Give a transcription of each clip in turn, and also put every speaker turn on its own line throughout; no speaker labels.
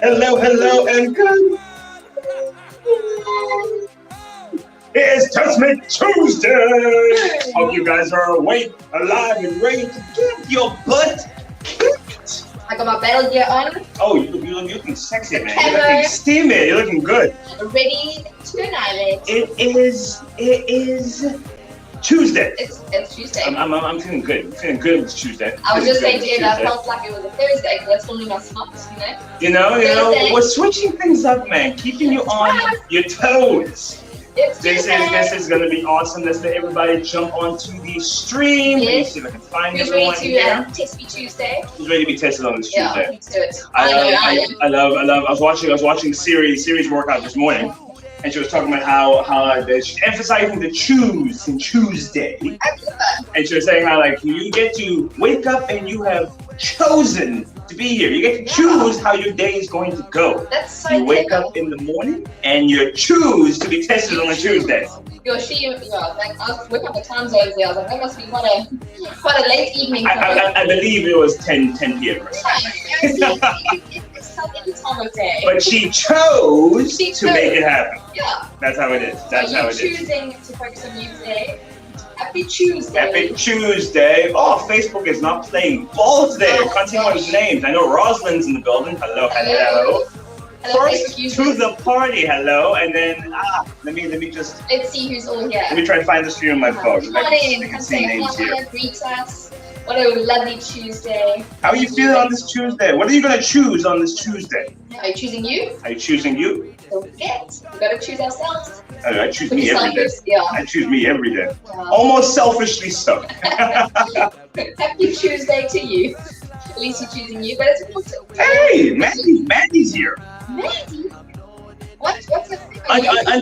Hello, hello, and good. It's Testament Tuesday. Hope you guys are awake, alive, and ready to get your butt kicked.
I got my battle gear on.
Oh, you're looking sexy, man. You're looking steamy. You're looking good.
Ready to annihilate.
It is Tuesday.
It's Tuesday.
I'm feeling good. I'm feeling good. It's Tuesday.
I was just saying to Ed, I felt like it was a Thursday because that's only my spots,
You know, we're switching things up, man. Keeping you on your toes. This is gonna be awesome. Let's let everybody jump onto the stream. Let me see if I can find everyone here.
Test me Tuesday.
Who's ready to be tested on this Tuesday?
Yeah, let's do it.
I love. I was watching Siri's workout this morning, and she was talking about how she's emphasizing the choose in Tuesday.
I love that.
And she was saying how like you get to wake up and you have chosen to be here. You get to choose how your day is going to go.
That's so
You wake up in the morning and you choose to be tested on a Tuesday.
I was looking at the time zones there. I was like, that must be quite a late evening.
I believe it was 10 p.m.
It's like any time of day.
But she chose to make it happen.
Yeah.
That's how it is. That's how it is.
Choosing to focus on you today. Happy Tuesday.
Happy Tuesday. Oh, Facebook is not playing ball today. They're cutting out names. I know Rosalind's in the building. Hello. First to the party, hello, and then let me just.
Let's see who's all here.
Let me try and find the stream on my phone.
Come on in, come say hi, greet us. What a lovely Tuesday.
How are you feeling on this Tuesday? What are you gonna choose on this Tuesday?
Are you choosing you?
Are you choosing you?
Don't forget, we gotta choose ourselves.
I choose me every day.
Yeah.
I choose me every day. Almost selfishly so.
Happy Tuesday to you. At least you're choosing you, but it's important.
Hey, Mandy's here.
Mandy? What's happening?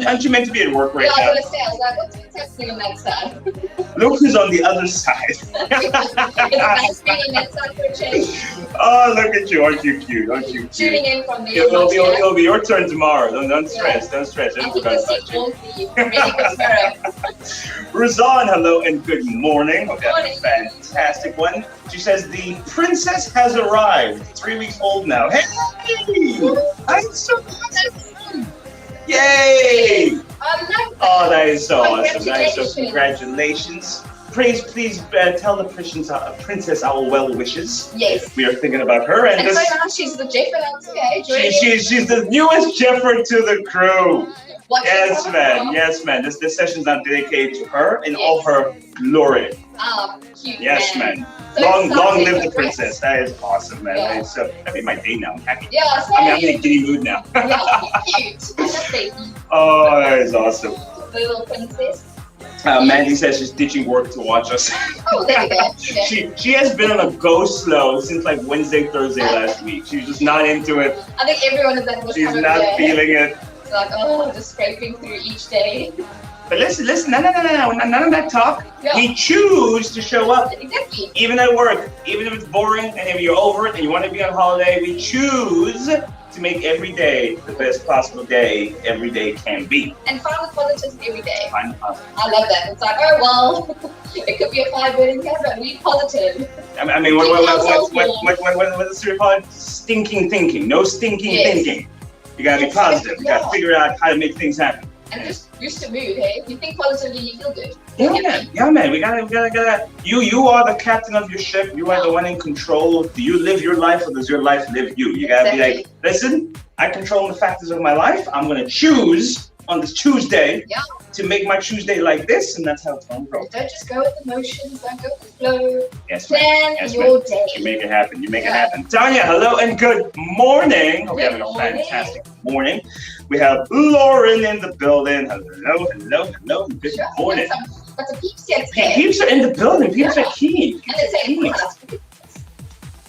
Aren't you meant to be at work right now?
Yeah, I was gonna say, I was like, what's happening on that side?
Look who's on the other side.
It's nice being on that side for a change.
Oh, look at you. Aren't you cute? Aren't you cute?
Tuning in from the
It'll be your turn tomorrow. Don't stress. Don't stress.
I think the seat won't be ready for tomorrow.
Razan, hello and good morning. Hope you have a
Morning.
fantastic one. She says the princess has arrived. 3 weeks old now. Hey! I'm so awesome. Yay! Oh, that is so awesome. That is so congratulations. Please tell the princess our well wishes.
Yes.
We are thinking about her. And
so now she's the Jeffer now today.
She's the newest Jeffer to the crew.
Yes,
man. Yes, man. This session's not dedicated to her in all her glory.
Cute.
Yes, man.
So
long live the princess. That is awesome, man. Yeah. That made my day now. I'm happy.
Yeah,
I'm in a giddy mood now.
Yeah, cute. I love baby.
Oh, that is awesome.
The little princess.
Mandy says she's ditching work to watch us.
Oh, there you go.
She has been on a go slow since like Wednesday, Thursday last week. She's just not into it.
I think everyone is that.
She's not feeling it.
It's like, just scraping through each day.
But listen, no, none of that talk.
Yeah.
We choose to show up.
Exactly.
Even at work, even if it's boring and if you're over it and you want to be on holiday, we choose to make every day the best possible day every day can be.
And find the positives every day.
Find the positive.
I love that. It's like, it could be a Firebird in here, but we positive.
I mean, what does Siri call it? Stinking thinking. No stinking thinking. You gotta be positive. You gotta figure out how to make things happen.
And just boost your mood, hey? If you think positively, you feel good.
Yeah, man. We gotta. You are the captain of your ship. You are the one in control. Do you live your life, or does your life live you? You gotta be like, listen, I control the factors of my life. I'm gonna choose on this Tuesday to make my Tuesday like this, and that's how it's gonna go.
Don't just go with emotions. Don't go with the flow.
Yes,
plan your day.
You make it happen. You make it happen. Tanya, hello and good morning. Hope you're having a fantastic morning. We have Lauren in the building. Hello. Good morning.
But the peeps here today.
Peeps are in the building. Peeps are keen.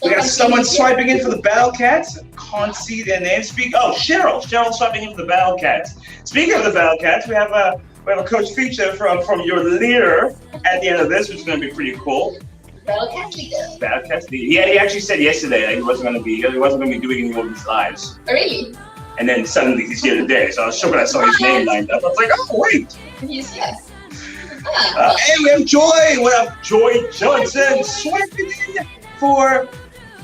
We got someone swiping in for the Battle Cats. Can't see their name. Cheryl. Cheryl swiping in for the Battle Cats. Speaking of the Battle Cats, we have a coach feature from your leader at the end of this, which is going to be pretty cool.
Battle Cats leader.
Battle Cats leader. Yeah, he actually said yesterday that he wasn't going to be doing any more of these lives.
Oh, really?
And then suddenly he's here today. So I was shocked when I saw his name lined up. I was like, oh wait.
He's here.
And we have Joy. What up, Joy Johnson? Swiping in for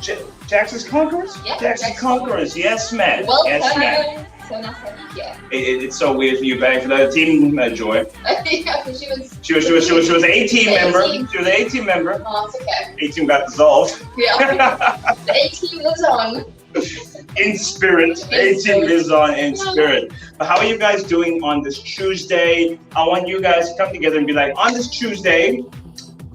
Jackson's Conquerors?
Yeah,
Jackson's Conquerors. Yes, man.
Welcome.
Yes, man.
So nice to have you here.
It's so weird for you, Betty, for the team, Joy.
Yeah, because she was
an 18 member.
18.
She was an 18 member.
Oh, it's okay.
18 got dissolved.
Yeah. The 18 lives on.
In spirit. 18 lives on in spirit. But how are you guys doing on this Tuesday? I want you guys to come together and be like, on this Tuesday,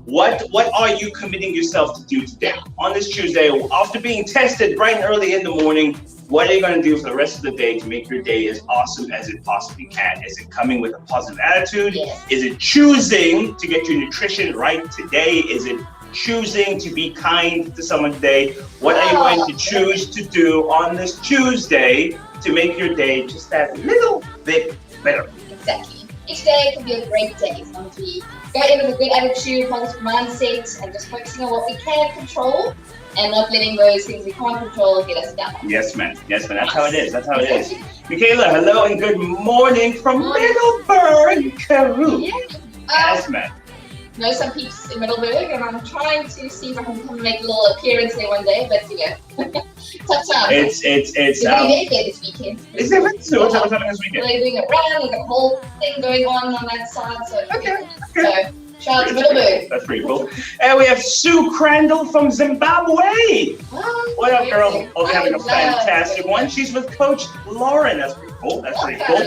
what are you committing yourself to do today? On this Tuesday, after being tested bright and early in the morning, what are you going to do for the rest of the day to make your day as awesome as it possibly can? Is it coming with a positive attitude?
Yes.
Is it choosing to get your nutrition right today? Is it choosing to be kind to someone today? What are you going to choose to do on this Tuesday to make your day just that little bit better?
Exactly. Each day can be a great day as long as we go in with a good attitude, positive mindset, and just focusing on what we can control and not letting those things we can't control get us down.
Yes, man. Yes, man. That's how it is. That's how it is. Michaela, hello and good morning from Middleburg, Peru.
Yeah.
Yes, man.
Know some peeps in Middleburg, and I'm trying to see if I can come and make a little appearance there one day, but tough time.
It's
We're going there this weekend.
Is there what's happening this weekend?
We're doing a run, we've got a whole thing going on that side, so
Okay.
So shout out to Middleburg.
That's pretty cool. And we have Sue Crandall from Zimbabwe. What up, girl? Hope you're having a fantastic one. She's with Coach Lauren. That's pretty cool. That's pretty cool.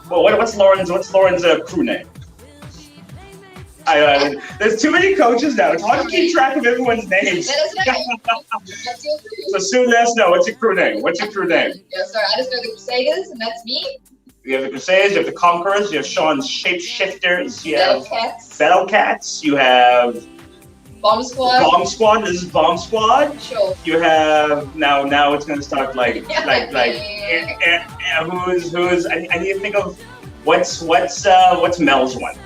Well, what's Lauren's crew name? There's too many coaches now. It's hard to keep track of everyone's names.
Let us know.
So Sue, let us know. What's your crew name? What's your crew name?
Yeah, sorry, I just know the Crusaders, and that's me.
You have the Crusaders, you have the Conquerors, you have Sean's Shapeshifters, you have Battle Cats, you have
Bomb Squad.
Bomb Squad. This is Bomb Squad.
Sure.
You have now it's gonna start who's I need to think of what's Mel's one.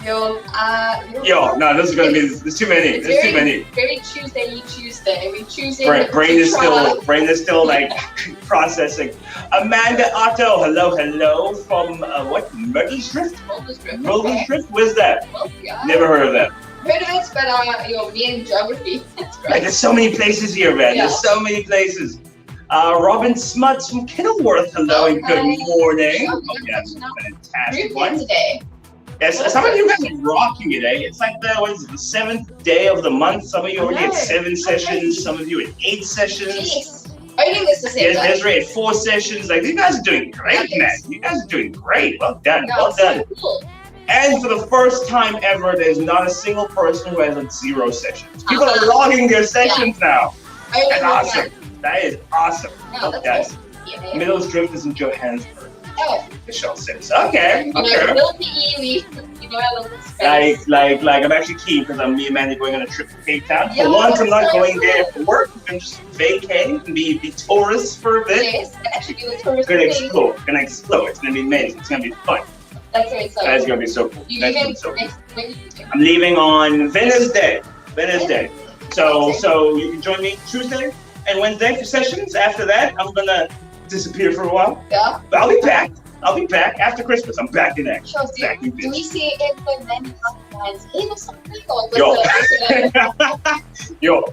No,
this is gonna be there's too many. There's too many.
Very Tuesday. We Tuesday.
Brain is still like processing. Amanda Otto, hello from Myrtlesdrift? Myrtlesdrift? Where's that?
Well, yeah.
Never heard of that.
Heard of it, but me and geography. That's great.
Like, there's so many places here, man.
Yeah.
There's so many places. Robin Smuts from Kenilworth, hello and good morning. Yes, fantastic one.
Today.
Yes, some of you guys are rocking it, eh? It's like the 7th day of the month. Some of you already had 7 sessions. Some of you had 8 sessions.
Jeez. Only this the same.
Desiree had 4 sessions. Like, you guys are doing great, man. You guys are doing great. Well done. Well done.
So cool.
And for the first time ever, there's not a single person who has like 0 sessions. People are logging their sessions now. That's awesome. That is awesome.
No, that's
guys.
awesome. Yeah,
Middlesdrift is in Johannesburg.
Oh.
Michelle says, okay.
Little PE, we know our little space.
Like, I'm actually keen because me and Mandy going on a trip to Cape Town.
Yeah,
for once, I'm not
so
going
cool.
there for work. I'm just vacay and be tourists for a bit.
Yes, and actually do the tourist
Gonna
thing.
explore. It's gonna be amazing. It's gonna be fun.
That's very exciting.
That's gonna be so cool.
You
That's
leaving
gonna be so cool.
next week?
I'm leaving on Wednesday. So you can join me Tuesday and Wednesday for sessions. After that, I'm gonna disappear for a while.
Yeah.
But I'll be back after Christmas. I'm back in action.
Sure,
Back in
do we
business.
see Edgar Cath or something? Or
Yo.
Yo.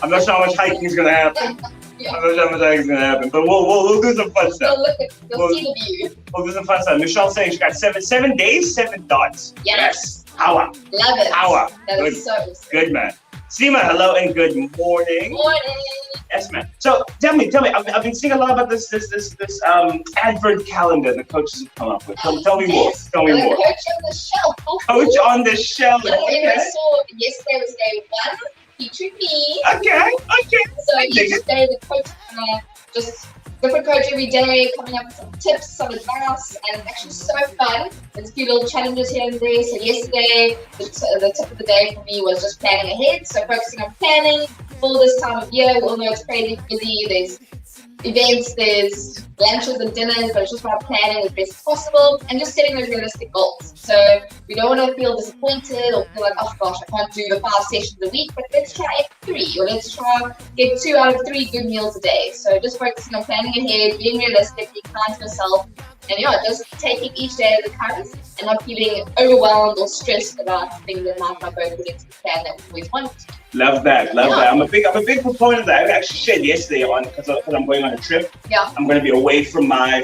I'm not sure how much hiking is gonna happen.
Yeah.
I'm not sure how much hiking is gonna happen, but we'll do some fun stuff.
You'll see the view.
We'll do some fun stuff. Michelle's saying she got 7 days, 7 dots.
Yes.
Hour.
Love it.
Hour.
That
Good.
is so awesome.
Good man. Seema, hello and good morning.
Morning.
Yes, man. So tell me. I've been seeing a lot about this advert calendar the coaches have come up with. Tell me more. Tell me more.
Coach on the shelf.
Coach on the shelf.
Yeah,
Okay.
I saw yesterday was day 1. Featuring me.
Okay.
So each day the coach just different coach every day, coming up with some tips, some advice, and it's actually so fun. There's a few little challenges here and there. So yesterday, the tip of the day for me was just planning ahead. So focusing on planning for this time of year. We all know it's crazy busy. There's events, there's lunches and dinners, but it's just about planning as best as possible and just setting those realistic goals. So we don't want to feel disappointed or feel like, oh gosh, I can't do the 5 sessions a week, but let's try 3 or let's try get 2 out of 3 good meals a day. So just focusing on planning ahead, being realistic, being kind to yourself, and just taking each day as it comes and not feeling overwhelmed or stressed about things that might not go according to the plan that we always want.
Love that. I'm a big proponent of that. I actually shared yesterday on because I'm going on a trip.
Yeah.
I'm going to be away from my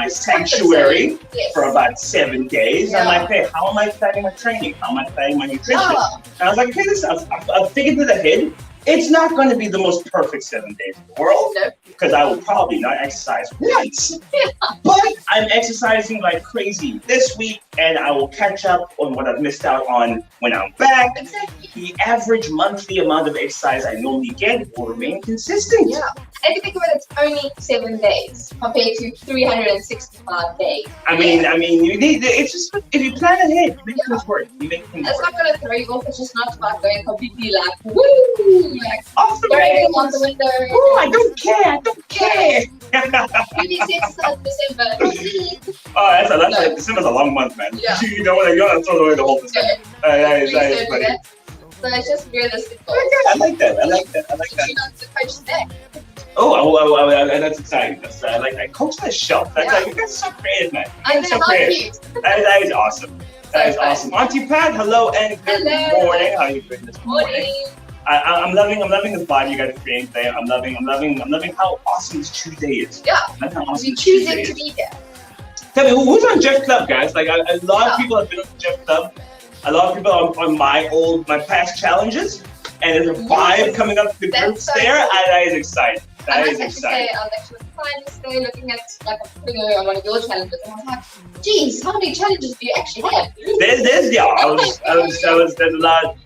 sanctuary for about 7 days.
Yeah.
I'm like, hey, how am I planning my training? How am I planning my nutrition?
Yeah.
And I was like, okay, I've figured it ahead. It's not going to be the most perfect 7 days in the world because I will probably not exercise once. But I'm exercising like crazy this week, and I will catch up on what I've missed out on when I'm back.
Exactly.
The average monthly amount of exercise I normally get will remain consistent.
Yeah. And if you think about it, it's only 7 days compared to 365 days.
I mean, you need it's just if you plan ahead, you make things work.
It's not gonna throw you off. It's just not about going completely like woo, like
off the
throwing out the window.
Ooh, I don't care.
Maybe since December.
Oh, that's December's a long month, man.
Yeah.
You don't want to throw away the whole December. That is funny.
So it's just realistic.
I like that.
You know, to coach today.
Oh, that's exciting. I coach that shelf. That's like, you guys are so creative, man.
And
So
they're
creative. That is awesome. That is awesome. Auntie Pat, hello and good morning. How are you doing this morning? I'm loving the vibe you guys are creating today. I'm loving how awesome this Tuesday is.
Yeah.
That's how awesome
You're choosing to be here.
Tell me, who's on Jeff Club, guys? Like a lot of people have been on Jeff Club. A lot of people are on my past challenges, and there's a vibe coming up to the groups there. That is exciting. That is exciting.
I was actually fine yesterday looking at like on one of your challenges, and I was like, geez, how many challenges do you actually have? There's
there's a lot.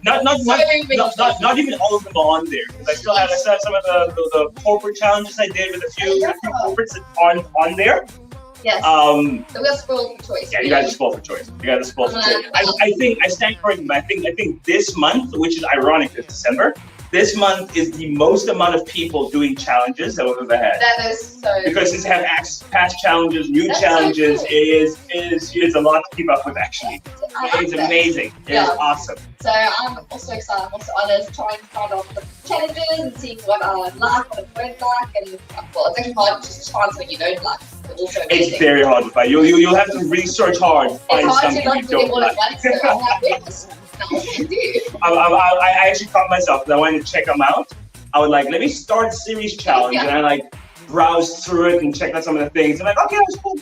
Not even all of them are on there. I still have some of the corporate challenges I did with a few corporates that aren't on there.
Yes. So we are spoiled for choice.
Yeah, you guys are spoiled for choice. I think I stand corrected, but I think this month, which is ironic, it's December. This month is the most amount of people doing challenges that we've ever had.
That is so.
Because it's have past challenges, new challenges. So cool. It is a lot to keep up with. Actually, it's amazing. It is awesome.
So I'm also excited. I'm also honest, trying to find out the challenges and seeing what I like, what I don't like, and well, it's actually hard just to find something you don't like.
It's very hard to find. You'll have to research hard to find something you don't like. I actually caught myself because I wanted to check them out. I would let me start a series challenge, and I browse through it and check out some of the things. I'm like, okay, that was cool.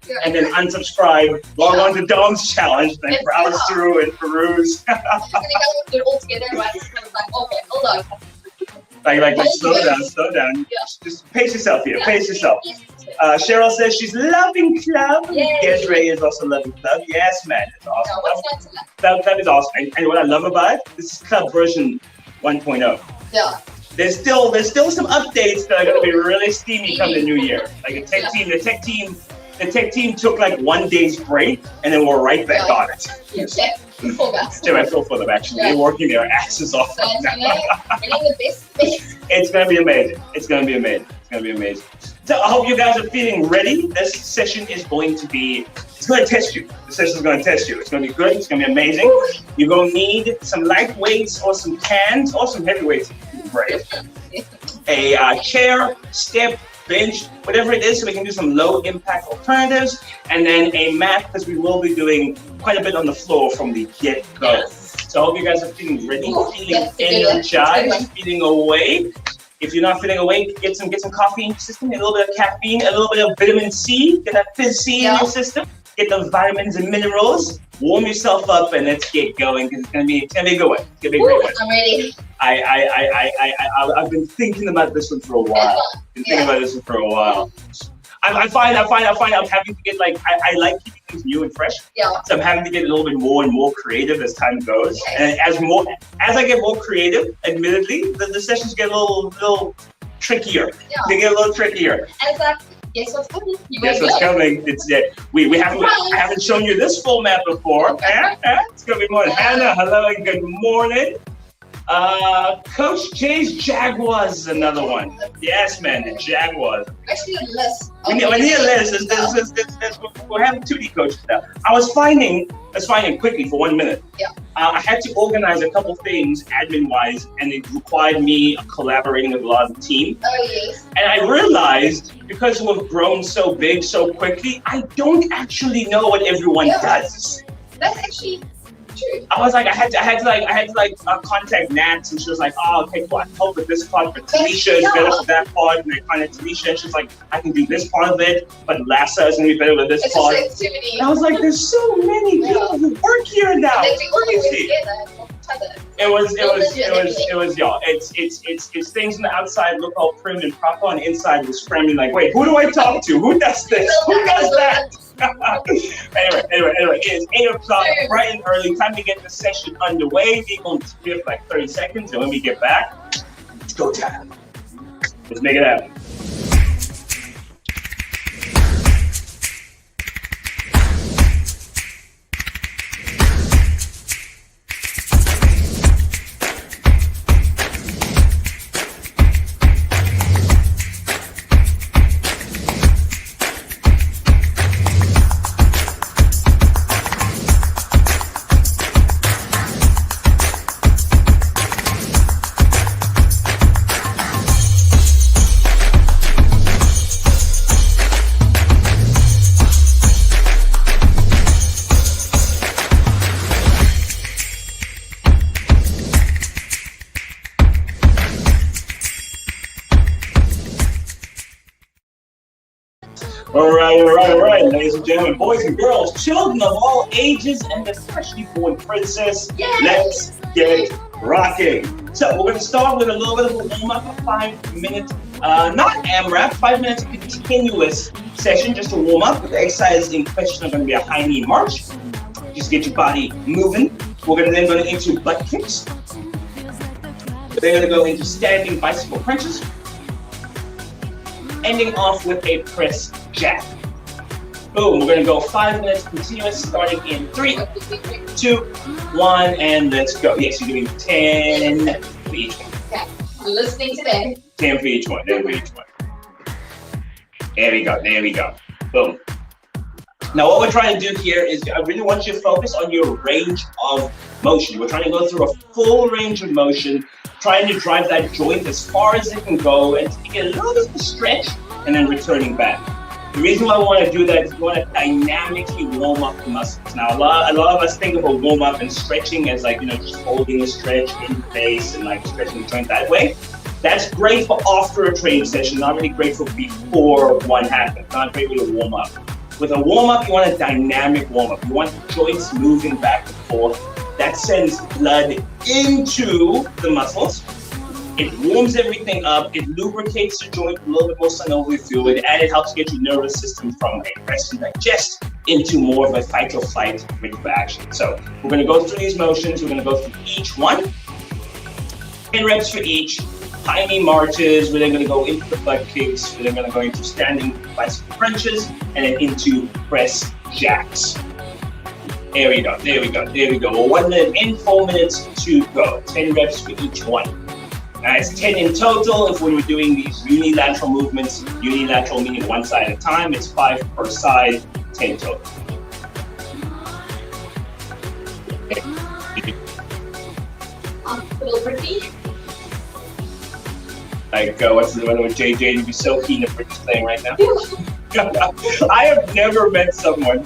Yeah. And then unsubscribe, log on to Dom's challenge, then browse through and peruse.
And then you do it all together, right? It's kind of like, okay, hold on.
Slow down. Yeah. Just pace yourself here. Pace yourself. Cheryl says she's loving club. Desiree is also loving club. Yes, man, it's awesome.
Yeah, what's not to love?
That is awesome. And what I love about it, this is club version 1.0.
Yeah.
There's still some updates that are going to be really steamy come the new year. Like the tech team took like 1 day's break, and then we're right back on it.
Yeah, check.
I feel for them actually. They're working their asses off right now. It's gonna be amazing. It's gonna be amazing. So I hope you guys are feeling ready. This session is going to test you. The session is going to test you. It's going to be good. It's going to be amazing. You're going to need some light weights or some cans or some heavy weights. Great. A chair, step, bench, whatever it is, so we can do some low impact alternatives, and then a mat, because we will be doing quite a bit on the floor from the get-go. Yes. So I hope you guys are feeling ready, feeling energized, feeling awake. If you're not feeling awake, get some coffee in your system, a little bit of caffeine, a little bit of vitamin C, get that fizz C in your system, get those vitamins and minerals, warm yourself up, and let's get going, because it's gonna be a good one. It's gonna be a great one.
I'm ready.
I've been thinking about this one for a while. I find I'm having to get I like keeping things new and fresh. Yeah. So I'm having to get a little bit more and more creative as time goes. Yes. And as I get more creative, admittedly, the sessions get a little trickier. Yeah. They get a little trickier.
And it's like, guess what's coming?
Guess what's coming? I haven't shown you this format before. It's gonna be more. Hannah, hello and good morning. Coach J's Jaguars is another one. Yes, man, the Jaguars.
Actually, a list.
We need a list. We're having 2D coaches now. Let's find it quickly for 1 minute.
Yeah.
I had to organize a couple things admin-wise, and it required me collaborating with a lot of the team.
Oh, yes.
And I realized, because we've grown so big so quickly, I don't actually know what everyone does.
That's actually true.
I was like, I had to contact Nats, and she was like, oh, okay, cool, I can help with this part, but Talisha is better for that part, and I contacted Talisha, and she's like, I can do this part of it, but Lassa is gonna be better with this part.
It's just
and I was like, there's so many people who work here now. Crazy. It was y'all. It's things on the outside look all prim and proper, on the inside was scrambling like, wait, who do I talk to? Who does this? Who does that? Anyway, it is 8 o'clock, bright and early. Time to get the session underway. We're going to be for like 30 seconds, and when we get back, it's go time. Let's make it happen. All right, ladies and gentlemen, boys and girls, children of all ages, and the freshly born princess, let's get rocking. So we're going to start with a little bit of a warm-up, a 5-minute, not AMRAP, 5 minutes continuous session, just to warm up. The exercises in question are going to be a high knee march. Just get your body moving. We're then going to into butt kicks. They're going to go into standing bicycle crunches, ending off with a press jack. Boom, we're gonna go 5 minutes continuous, starting in 3, 2, 1, and let's go. Yes, you're doing 10 for each one.
Okay, I'm listening today.
10 for each one, 10 for each one. There we go. Boom. Now what we're trying to do here is, I really want you to focus on your range of motion. We're trying to go through a full range of motion, trying to drive that joint as far as it can go and to get a little bit of a stretch and then returning back. The reason why we want to do that is we want to dynamically warm up the muscles. Now, a lot of us think of a warm up and stretching as like, just holding a stretch in place and like stretching the joint that way. That's great for after a training session, not really great for before one happens, not great with a warm up. With a warm up, you want a dynamic warm up. You want the joints moving back and forth. That sends blood into the muscles. It warms everything up, it lubricates the joint with a little bit more synovial fluid, and it helps get your nervous system from a rest and digest into more of a fight or flight rhythm action. So we're going to go through these motions, we're going to go through each one, 10 reps for each, high knee marches, we're then going to go into the butt kicks, we're then going to go into standing bicycle crunches, and then into press jacks. There we go. Well, 1 minute in, 4 minutes to go. 10 reps for each one. It's 10 in total. If we were doing these unilateral movements, unilateral meaning one side at a time, it's 5 per side, 10 total. Like, what's the one with JJ? You'd be so keen if Britney's playing right now. I have never met someone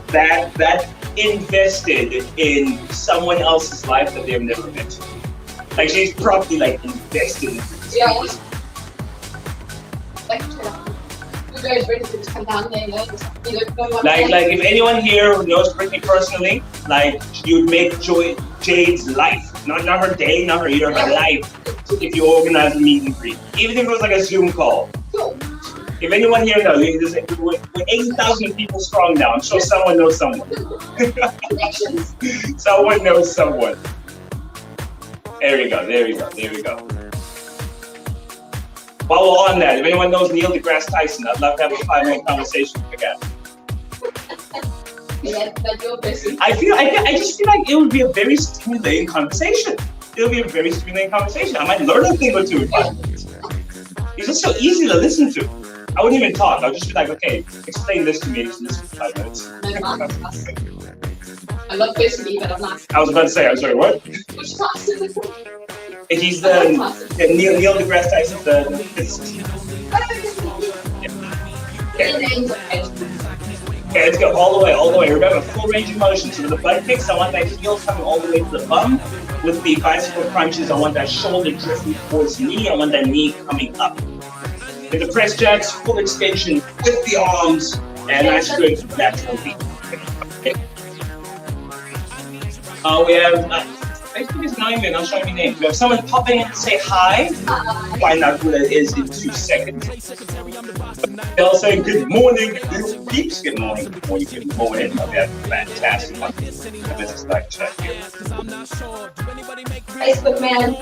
that invested in someone else's life that they've never met. Like, she's probably like invested in it.
Yeah. Like
if anyone here who knows Britney personally, like, you'd make Jade's life, not her day, not her year, her life, if you organize a meet and greet. Even if it was like a Zoom call.
Cool.
If anyone here knows, we're 80,000 people strong now. I'm sure someone knows someone.
Connections.
Someone knows someone. There we go. While we're on that, if anyone knows Neil deGrasse Tyson, I'd love to have a 5-minute conversation with the guy.
Yeah, that's your person.
I just feel like it would be a very stimulating conversation. I might learn a thing or two in 5 minutes. It's just so easy to listen to. I wouldn't even talk. I'll just be like, okay, explain this to me. Just listen for 5 minutes.
I'm not personally, but I'm not.
I was about to say, I'm sorry, what?
Which class is it?
He's Neil deGrasse Tyson, the physicist. Okay, let's go all the way, all the way. Remember, full range of motion. So with the butt kicks, I want that heel coming all the way to the bum. With the bicycle crunches, I want that shoulder drifting towards the knee. I want that knee coming up. With the press jacks, full extension with the arms, and nice good natural beat. Okay. We have, Facebook is not even, I'll show you names. We have someone popping in to say hi. Find out who that is in 2 seconds. They'll say good morning, little peeps. Good morning, good morning, good morning. Oh, that's fantastic. This is like check here.
Facebook man.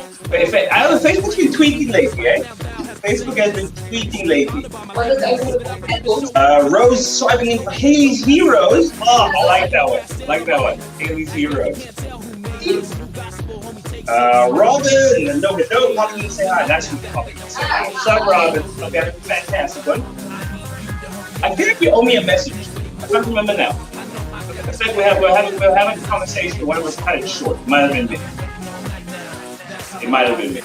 I don't know, Facebook's been tweaking lately, eh? Facebook has been tweaking lately.
What is Facebook?
Rose swiping in for Haley's Heroes. Oh, I like that one. I like that one. Haley's Heroes. Robin, no, popping in say hi. That's who's popping in say hi. What's up, Robin? Okay, that's a fantastic one. I feel like you owe me a message. I can't remember now. I said we're having a conversation. One was kind of short. It might have been me. It might have been me.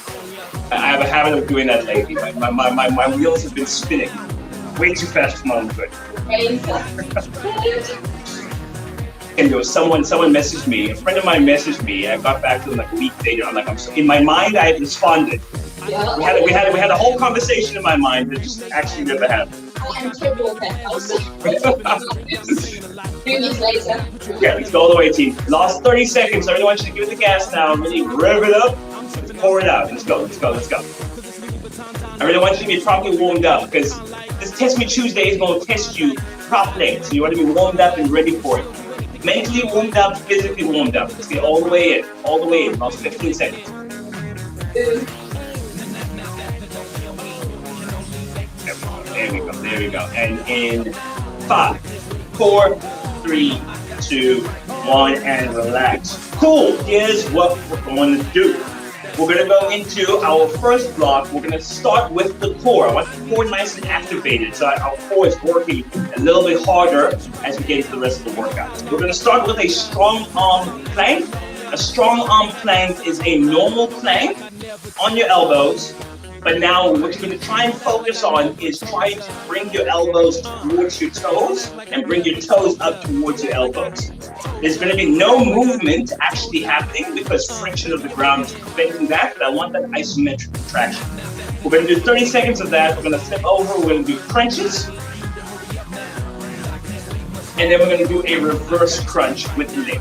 I have a habit of doing that lately. My wheels have been spinning way too fast for my own good. And there was someone messaged me. A friend of mine messaged me. I got back to them like a week later. I'm like, in my mind, I had responded.
Yeah.
We had a whole conversation in my mind that just actually never happened.
I'm terrible at that. 3 weeks later.
Yeah, let's go all the way, team. Last 30 seconds. I really want you to give it the gas now. Really rev it up. Let's pour it out. Let's go. Let's go. Let's go. I really want you to be properly warmed up because this Test Me Tuesday is going to test you properly. So you want to be warmed up and ready for it. Mentally warmed up, physically warmed up. Let's get all the way in. All the way in. Last 15 seconds. There we go. There we go. And in 5, 4, 3, 2, 1, and relax. Cool. Here's what we're going to do. We're going to go into our first block. We're going to start with the core. I want the core nice and activated so our core is working a little bit harder as we get into the rest of the workout. We're going to start with a strong arm plank. A strong arm plank is a normal plank on your elbows. But now what you're going to try and focus on is trying to bring your elbows towards your toes and bring your toes up towards your elbows. There's going to be no movement actually happening because friction of the ground is preventing that, but I want that isometric contraction. We're going to do 30 seconds of that. We're going to flip over. We're going to do crunches. And then we're going to do a reverse crunch with the leg.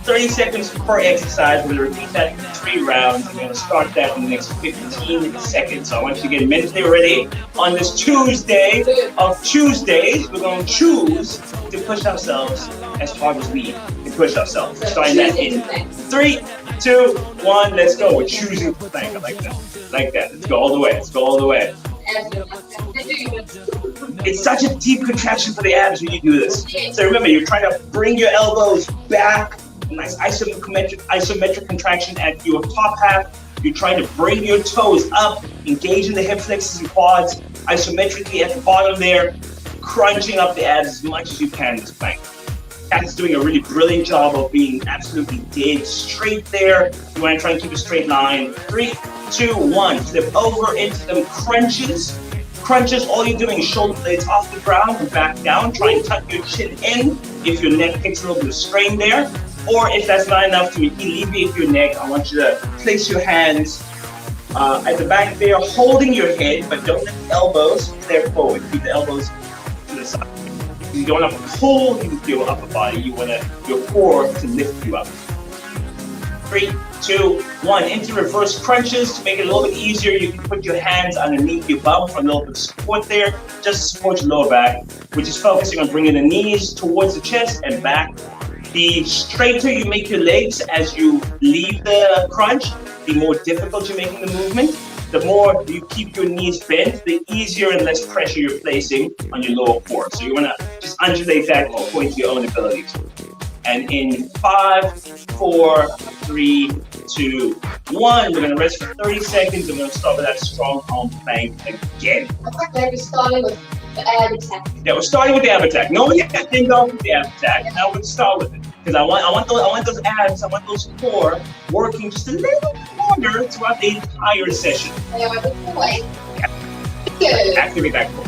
30 seconds per exercise. We're going to repeat that in 3 rounds. We're going to start that in the next 15 seconds. So I want you to get mentally ready. On this Tuesday of Tuesdays, we're going to choose to push ourselves as hard as we can push ourselves. Starting that in 3, 2, 1. Let's go. We're choosing to plank. I like that. Like that. Let's go all the way. Let's go all the way. It's such a deep contraction for the abs when you do this. So remember, you're trying to bring your elbows back. Nice isometric contraction at your top half. You're trying to bring your toes up, engaging the hip flexors and quads, isometrically at the bottom there, crunching up the abs as much as you can in this plank. Cath is doing a really brilliant job of being absolutely dead straight there. You want to try and keep a straight line. 3, 2, 1. Flip over into them crunches. Crunches, all you're doing is shoulder blades off the ground and back down. Try and tuck your chin in if your neck takes a little bit of strain there. Or if that's not enough to alleviate your neck, I want you to place your hands at the back there, holding your head, but don't let the elbows flare forward. Keep the elbows to the side. You don't want to pull your upper body. You want your core to lift you up. 3, 2, 1. Into reverse crunches. To make it a little bit easier, you can put your hands underneath your bum for a little bit of support there, just to support your lower back, which is focusing on bringing the knees towards the chest and back. The straighter you make your legs as you leave the crunch, the more difficult you're making the movement. The more you keep your knees bent, the easier and less pressure you're placing on your lower core. So you want to just undulate that according to your own abilities. And in 5, 4, 3, 2, 1, we're going to rest for 30 seconds. And we're going to start with that strong arm plank again.
I thought we started with the ab attack.
Yeah, we're starting with the ab attack. No one yet didn't go with the ab attack. Now we'll start with it. Because I want those abs, I want those core working just a little bit longer throughout the entire session. Activate that core.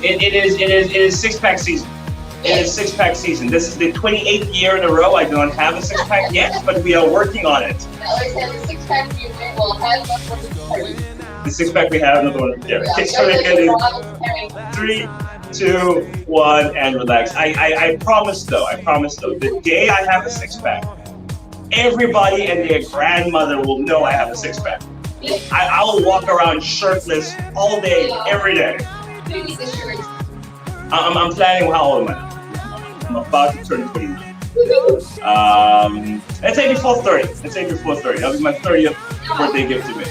It is 6-pack season. It is six-pack season. This is the 28th year in a row I don't have a six-pack yet, but we are working on it.
I always have a six-pack you will have one for the
The six-pack we have, another one for Gary. Okay, so we're getting 3, 2, 1, and relax. I promise though, the day I have a six-pack, everybody and their grandmother will know I have a six-pack. I will walk around shirtless all day, every day. I'm planning how old am I? I'm about to turn 29. Let's say before 30. That'll be my 30th birthday gift to me.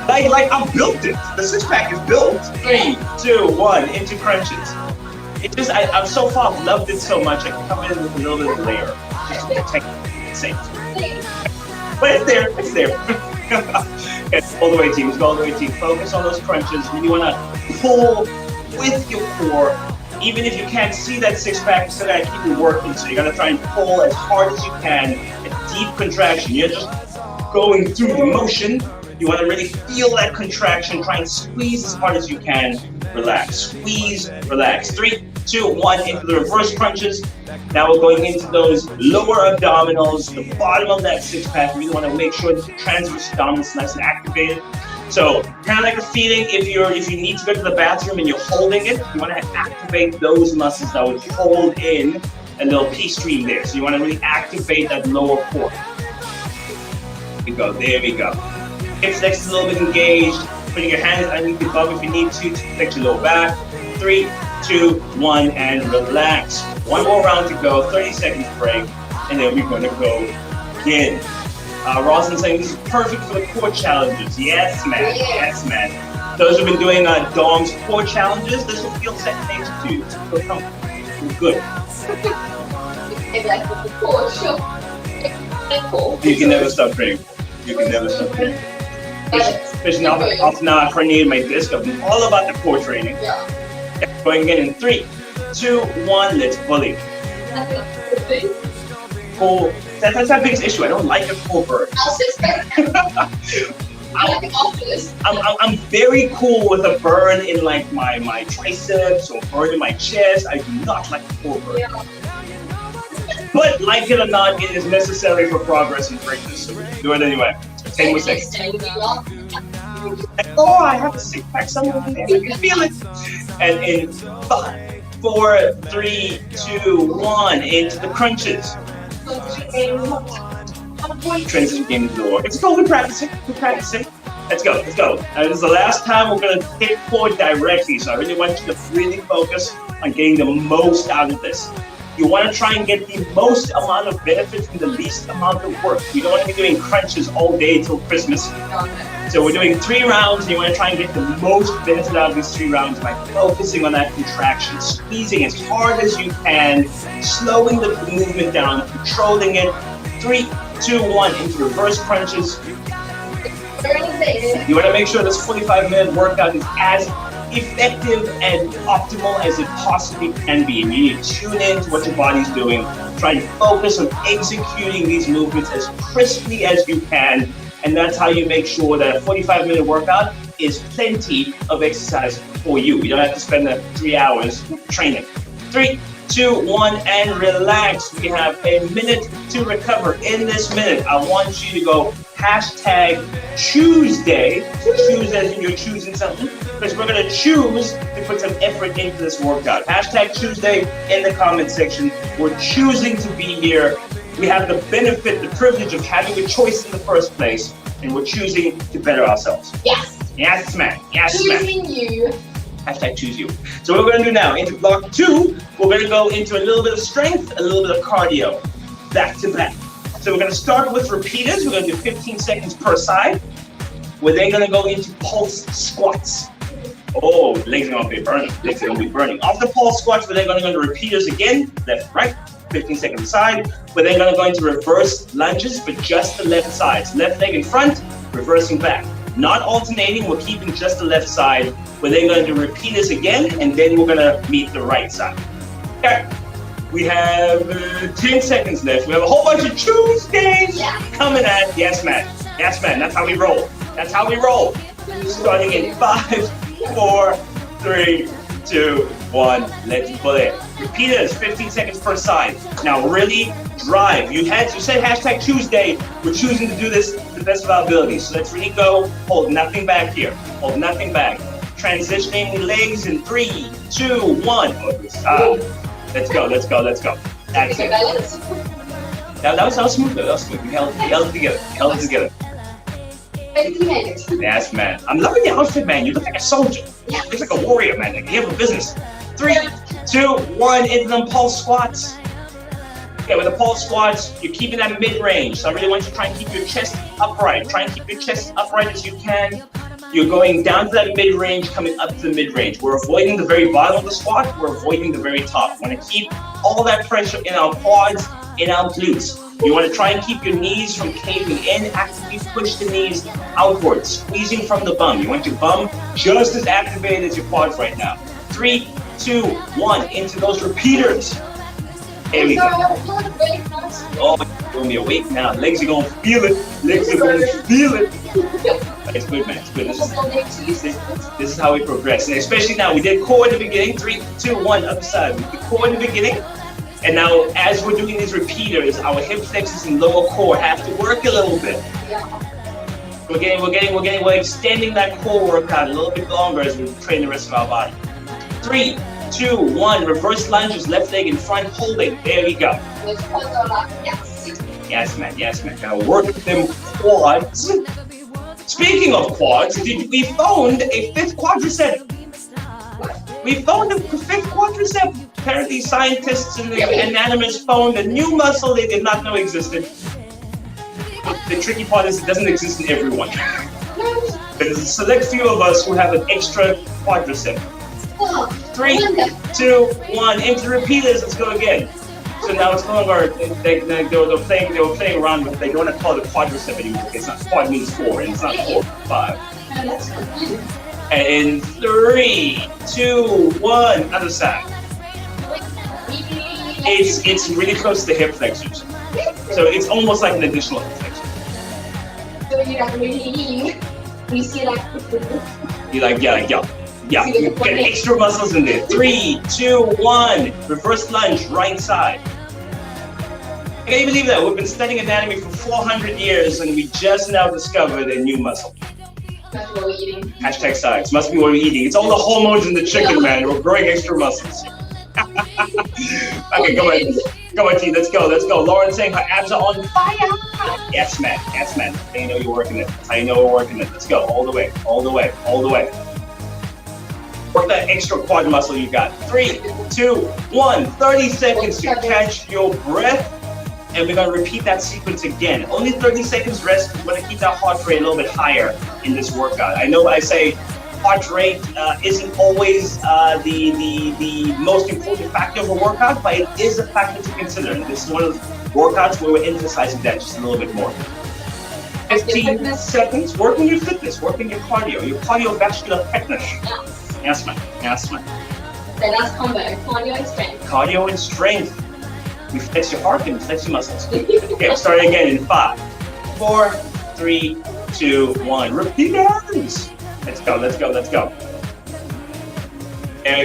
Like I built it. The six-pack is built. 3, 2, 1, into crunches. It just, I'm so far loved it so much. I can come in with a little bit of layer. Just to protect it safe. But it's there. Okay, all the way, team. Let's go all the way, team. Focus on those crunches. You want to pull with your core. Even if you can't see that six-pack, you still got to keep it working. So you got to try and pull as hard as you can. A deep contraction. You're just going through the motion. You want to really feel that contraction. Try and squeeze as hard as you can. Relax. Squeeze, relax. 3, 2, 1, into the reverse crunches. Now we're going into those lower abdominals, the bottom of that six-pack. We want to make sure that the transverse abdominals is nice and activated. So kind of like a feeling if you need to go to the bathroom and you're holding it, you want to activate those muscles that would hold in a little pee stream there. So you want to really activate that lower core. There we go. Hips next is a little bit engaged. Putting your hands underneath the bum if you need to protect your lower back. 3, 2, 1, and relax. One more round to go, 30 seconds break, and then we're going to go again. Rosalind saying this is perfect for the core challenges. Yes, man. Yes, man. Those who've been doing Dom's core challenges, this will feel second nature to you. Feel comfortable. Feel good. You can never stop training. Especially now after I needed my disc, I've been all about the core training. Yeah. Going again in 3, 2, 1, let's bully. Cool. That's my biggest issue. I don't like a full bird. I'm very cool with a burn in like my triceps or burn in my chest. I do not like a full burn. Yeah. But like it or not, it is necessary for progress and greatness. So we can do it anyway. 10 more seconds. Oh, I have a six-pack somewhere in there. I can feel it. And in 5, 4, 3, 2, 1, into the crunches. Transition game into the war. It's cool. We're practicing. Let's go. This is the last time we're going to hit core directly. So I really want you to really focus on getting the most out of this. You want to try and get the most amount of benefit from the least amount of work. You don't want to be doing crunches all day till Christmas. So we're doing 3 rounds, and you want to try and get the most benefit out of these 3 rounds by focusing on that contraction, squeezing as hard as you can, slowing the movement down, controlling it. 3, 2, 1, into reverse crunches. You want to make sure this 45-minute workout is as effective and optimal as it possibly can be. And you need to tune in to what your body's doing. Try and focus on executing these movements as crisply as you can. And that's how you make sure that a 45-minute workout is plenty of exercise for you. You don't have to spend the 3 hours training. 3, 2, 1, and relax. We have a minute to recover. In this minute, I want you to go #Tuesday. Choose as in you're choosing something, because we're going to choose to put some effort into this workout. #Tuesday in the comment section. We're choosing to be here. We have the benefit, the privilege of having a choice in the first place, and we're choosing to better ourselves.
Yes.
Yes, man.
Choosing you.
#choose you. So what we're going to do now, into block 2, we're going to go into a little bit of strength, a little bit of cardio, back to back. So we're going to start with repeaters. We're going to do 15 seconds per side. We're then going to go into pulse squats. Oh, legs are going to be burning. After pulse squats, we're then going to go into repeaters again, left, right, 15 seconds aside. We're then going to go into reverse lunges, but just the left side. So left leg in front, reversing back. Not alternating, we're keeping just the left side. We're then going to do repeaters again, and then we're going to meet the right side. Okay. We have 10 seconds left. We have a whole bunch of Tuesdays coming at. Yes, man. That's how we roll. Starting in 5, 4, 3, 2, 1. Let's play. Repeaters, 15 seconds per side. Now really drive. You said hashtag Tuesday. We're choosing to do this to the best of our abilities. So let's really go. Hold nothing back here. Hold nothing back. Transitioning legs in 3, 2, 1. Let's go. Let's go. Let's go. That's it. That was smooth. That was smooth. We held it together. Held it together. Yes, man. I'm loving your outfit, man. You look like a soldier. You look like a warrior, man. Like you have a business. 3, 2, 1. Into them pulse squats. Okay, with the pulse squats, you're keeping that mid-range. So I really want you to try and keep your chest upright. Try and keep your chest upright as you can. You're going down to that mid-range, coming up to the mid-range. We're avoiding the very bottom of the squat. We're avoiding the very top. We want to keep all that pressure in our quads, in our glutes. You want to try and keep your knees from caving in. Actively push the knees outwards, squeezing from the bum. You want your bum just as activated as your quads right now. 3, 2, 1. Into those repeaters. There we go. Oh, you're going to be awake now. Legs are going to feel it. Legs are going to feel it. It's good, man. It's good. This is how we progress. And especially now, we did core in the beginning. 3, 2, 1, other side. We did core in the beginning. And now, as we're doing these repeaters, our hip flexors and lower core have to work a little bit. We're extending that core workout a little bit longer as we train the rest of our body. 3, 2, 1. Reverse lunges, left leg in front, holding. There we go. Yes, man. Yes, man. Gotta work with them quads. Speaking of quads, we found a fifth quadricep. We found a fifth quadricep. Apparently, scientists and the anatomists found a new muscle they did not know existed. The tricky part is it doesn't exist in everyone. There's a select few of us who have an extra quadricep. 3, 2, 1. Into repeaters. Let's go again. So now it's no longer they were playing around with. They don't want to call it a quadricep anymore. It's not quad means 4, and it's not 4, 5. And in 3, 2, 1. Other side. It's really close to the hip flexors. So it's almost like an additional hip flexor.
So you're not really. You see like.
You're like yeah. You get extra muscles in there. 3, 2, 1. Reverse lunge, right side. Can you believe that? We've been studying anatomy for 400 years and we just now discovered a new muscle.
That's what we're eating.
Hashtag science. Must be what we're eating. It's all the hormones in the chicken, man. We're growing extra muscles. Okay, go on, T. Let's go. Lauren saying her abs are on fire. Yes, man. That's how you know you're working it. That's how you know we're working it. Let's go. All the way. Work that extra quad muscle you got. 3, 2, 1. 30 seconds to catch your breath. And we're going to repeat that sequence again. Only 30 seconds rest. We want to keep that heart rate a little bit higher in this workout. I know I say heart rate isn't always the most important factor of a workout, but it is a factor to consider. And this is one of the workouts where we're emphasizing that just a little bit more. 15 seconds. Working your fitness, working your cardiovascular fitness. Yes, man.
So that's combo, cardio and strength.
Cardio and strength. We flex your heart and flex your muscles. Okay, we'll start again in 5, 4, 3, 2, 1. Repeaters. Let's go. There we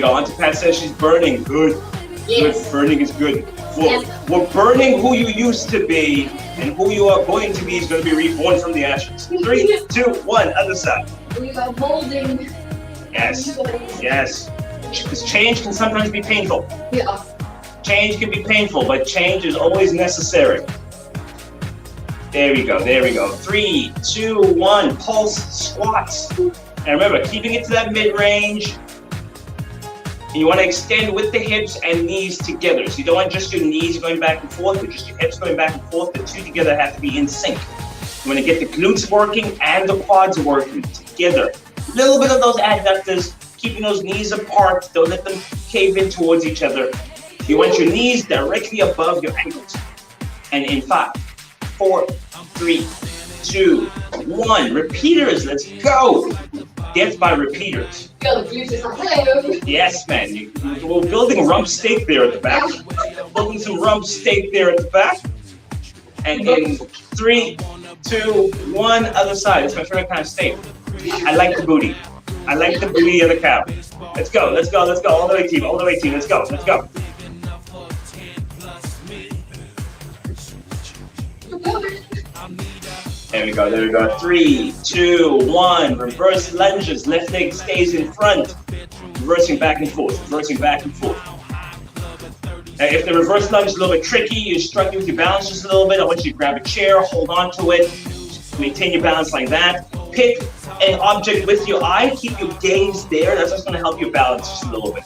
go. Auntie Pat says she's burning. Good.
Yes.
Good. Burning is good. We're burning who you used to be, and who you are going to be is going to be reborn from the ashes. 3, 2, 1. Other side.
We are molding.
Yes. Because change can sometimes be painful.
Yeah.
Change can be painful, but change is always necessary. There we go. 3, 2, 1. Pulse squats. And remember, keeping it to that mid-range. And you want to extend with the hips and knees together. So you don't want just your knees going back and forth, but just your hips going back and forth. The two together have to be in sync. You want to get the glutes working and the quads working together. A little bit of those adductors, keeping those knees apart. Don't let them cave in towards each other. You want your knees directly above your ankles. And in 5, 4, 3, 2, 1. Repeaters, let's go. Death by repeaters. Yes, man. We're building rump steak there at the back. Building some rump steak there at the back. And in 3, 2, 1, other side. It's my favorite kind of steak. I like the booty. I like the beauty of the cow. Let's go, let's go, let's go. All the way, team. All the way, team. Let's go, let's go. There we go, there we go. 3, 2, 1. Reverse lunges. Left leg stays in front. Reversing back and forth, reversing back and forth. Now, if the reverse lunge is a little bit tricky, you're struggling with your balance just a little bit, I want you to grab a chair, hold on to it, maintain your balance like that. Pick an object with your eye, keep your gaze there. That's just going to help you balance just a little bit.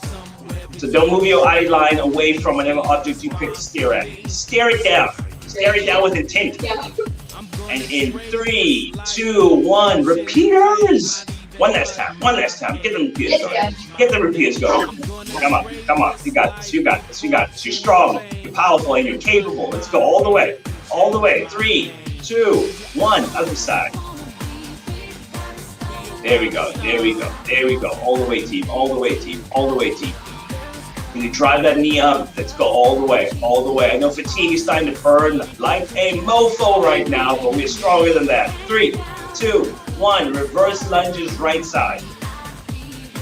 So don't move your eye line away from whatever object you pick to stare at. Stare it down. Stare it down with intent. And in 3, 2, 1, repeaters. One last time, one last time. Get them repeaters going. Get the repeaters going. Come on, come on. You got this, you got this, you got this. You're strong, you're powerful, and you're capable. Let's go all the way. All the way. 3, 2, 1. Other side. There we go, there we go, there we go. All the way, team, all the way, team, all the way, team. When you drive that knee up, let's go all the way, all the way. I know fatigue is starting to burn like a mofo right now, but we're stronger than that. 3, 2, 1. Reverse lunges, right side.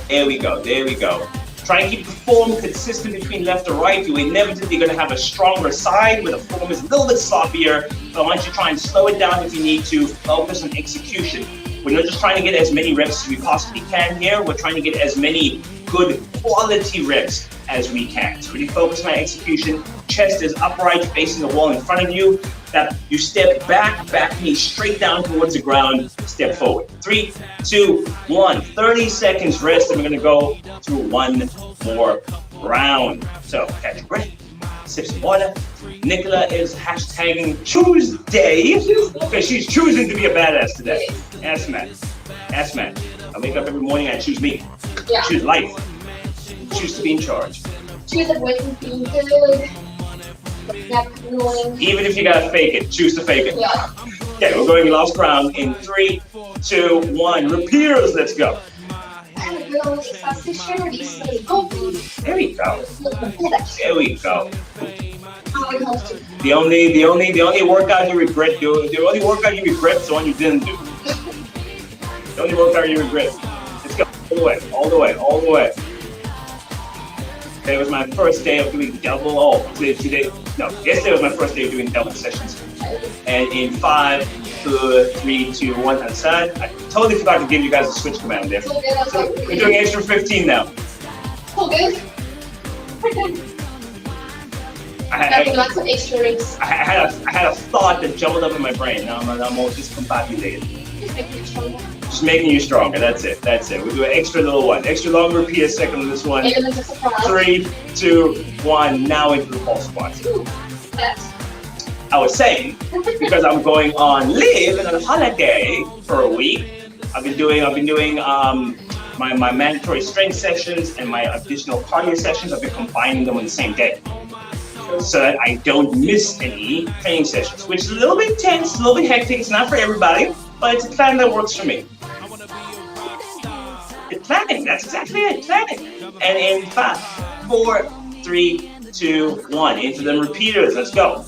There we go, there we go. Try and keep the form consistent between left and right. You're inevitably going to have a stronger side where the form is a little bit sloppier. But I want you to try and slow it down if you need to. Focus on execution. We're not just trying to get as many reps as we possibly can here. We're trying to get as many good quality reps as we can. So really focus on execution. Chest is upright, facing the wall in front of you. That you step back, back knee straight down towards the ground, step forward. 3, 2, 1. 30 seconds rest, and we're gonna go to one more round. So catch your breath, sip some water. Nicola is hashtagging Tuesday because she's choosing to be a badass today. Yes, man. Yes, man. I wake up every morning and I choose me.
Yeah.
Choose life. Choose to be in charge.
Choose avoiding being good.
Even if you gotta fake it, choose to fake it.
Yeah.
Okay, we're going last round in 3, 2, 1. Repeaters, let's go.
There we go.
There we go. There we go.
Oh,
The only workout you regret doing, the only workout you regret is the one you didn't do. The only workout you regret. Let's go all the way, all the way, all the way. Today was my first day of doing double. Yesterday was my first day of doing double sessions. And in 5, 4, 3, 2, 1, outside. I totally forgot to give you guys a switch command there. So we're doing extra 15 now.
So good.
I had
lots of extra reps.
I had a thought that jumbled up in my brain. Now I'm all discombobulated. Just making you stronger. That's it. That's it. We'll do an extra little one. Extra long repeat a second on this one. 3, 2, 1. Now into the pulse squats. I was saying, because I'm going on leave and on holiday for a week, I've been doing my mandatory strength sessions and my additional cardio sessions. I've been combining them on the same day, so that I don't miss any training sessions, which is a little bit tense, a little bit hectic. It's not for everybody, but it's a plan that works for me. It's planning. That's exactly it. Planning. And in 5, 4, 3, 2, 1. Into them repeaters. Let's go.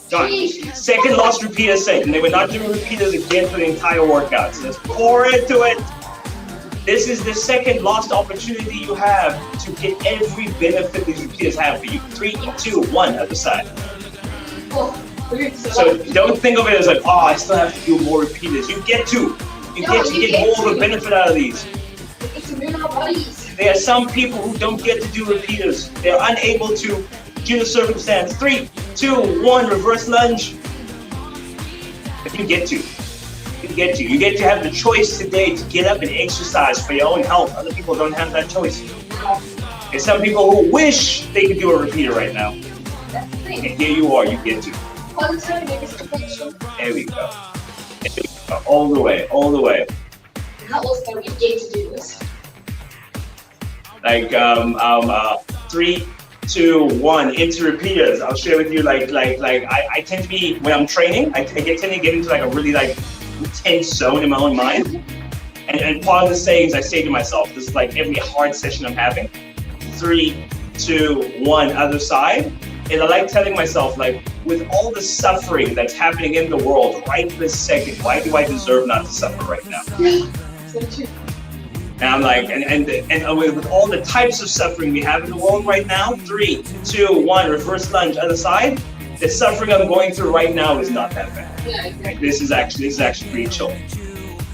Done. Second last repeater set, and they were not doing repeaters again for the entire workout. So let's pour into it. This is the second last opportunity you have to get every benefit these repeaters have for you. 3, 2, 1, other side. So don't think of it as like, oh, I still have to do more repeaters. You get to. You get more of a benefit out of these. There are some people who don't get to do repeaters. They're unable to due to circumstance. 3, 2, 1, reverse lunge. But you get to. You get to have the choice today to get up and exercise for your own health. Other people don't have that choice. There's some people who wish they could do a repeater right now. And here you are, you get to. There we go. All the way, all the way.
How else do we get to do this?
Like 3, 2, 1 into repeaters. I'll share with you I tend to be, when I'm training, I tend to get into like a really like intense zone in my own mind. And part of the sayings I say to myself, this is like every hard session I'm having. 3, 2, 1, other side. And I like telling myself, like, with all the suffering that's happening in the world right this second, why do I deserve not to suffer right now?
Yeah, so true.
And I'm like, and with all the types of suffering we have in the world right now, 3, 2, 1, reverse lunge, other side. The suffering I'm going through right now is not that bad.
Yeah, exactly.
This is actually pretty chill.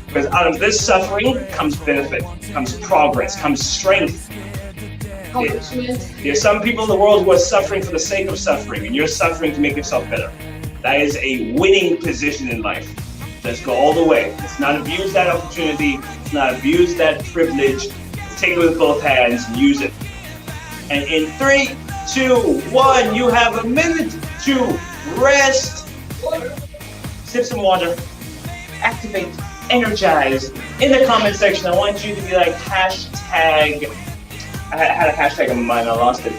Because out of this suffering comes benefit, comes progress, comes strength. There's some people in the world who are suffering for the sake of suffering, and you're suffering to make yourself better. That is a winning position in life. Let's go all the way. Let's not abuse that opportunity. Let's not abuse that privilege. Let's take it with both hands and use it. And in 3, 2, 1, you have a minute to rest. Sip some water. Activate. Energize. In the comment section, I want you to be like hashtag. I had a hashtag in my mind. I lost it.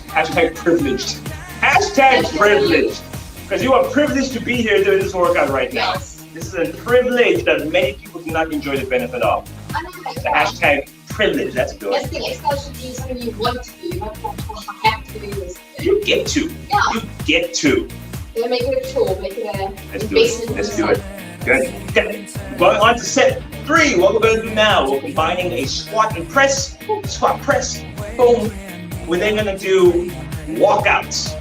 Hashtag privileged. Hashtag privileged. Because you are privileged to be here doing this workout right now.
Yes.
This is a privilege that many people do not enjoy the benefit of. The hashtag privilege. That's good.
Yes, the exercise should be something you want to do, not have to do this.
You get to.
Yeah.
You get to.
Yeah, make it a tool, make it a
Let's do it. Let's do it. Good. Going on to set 3. What we're going to do now, we're combining a squat and press. Squat, press. Boom. We're then going to do walkouts.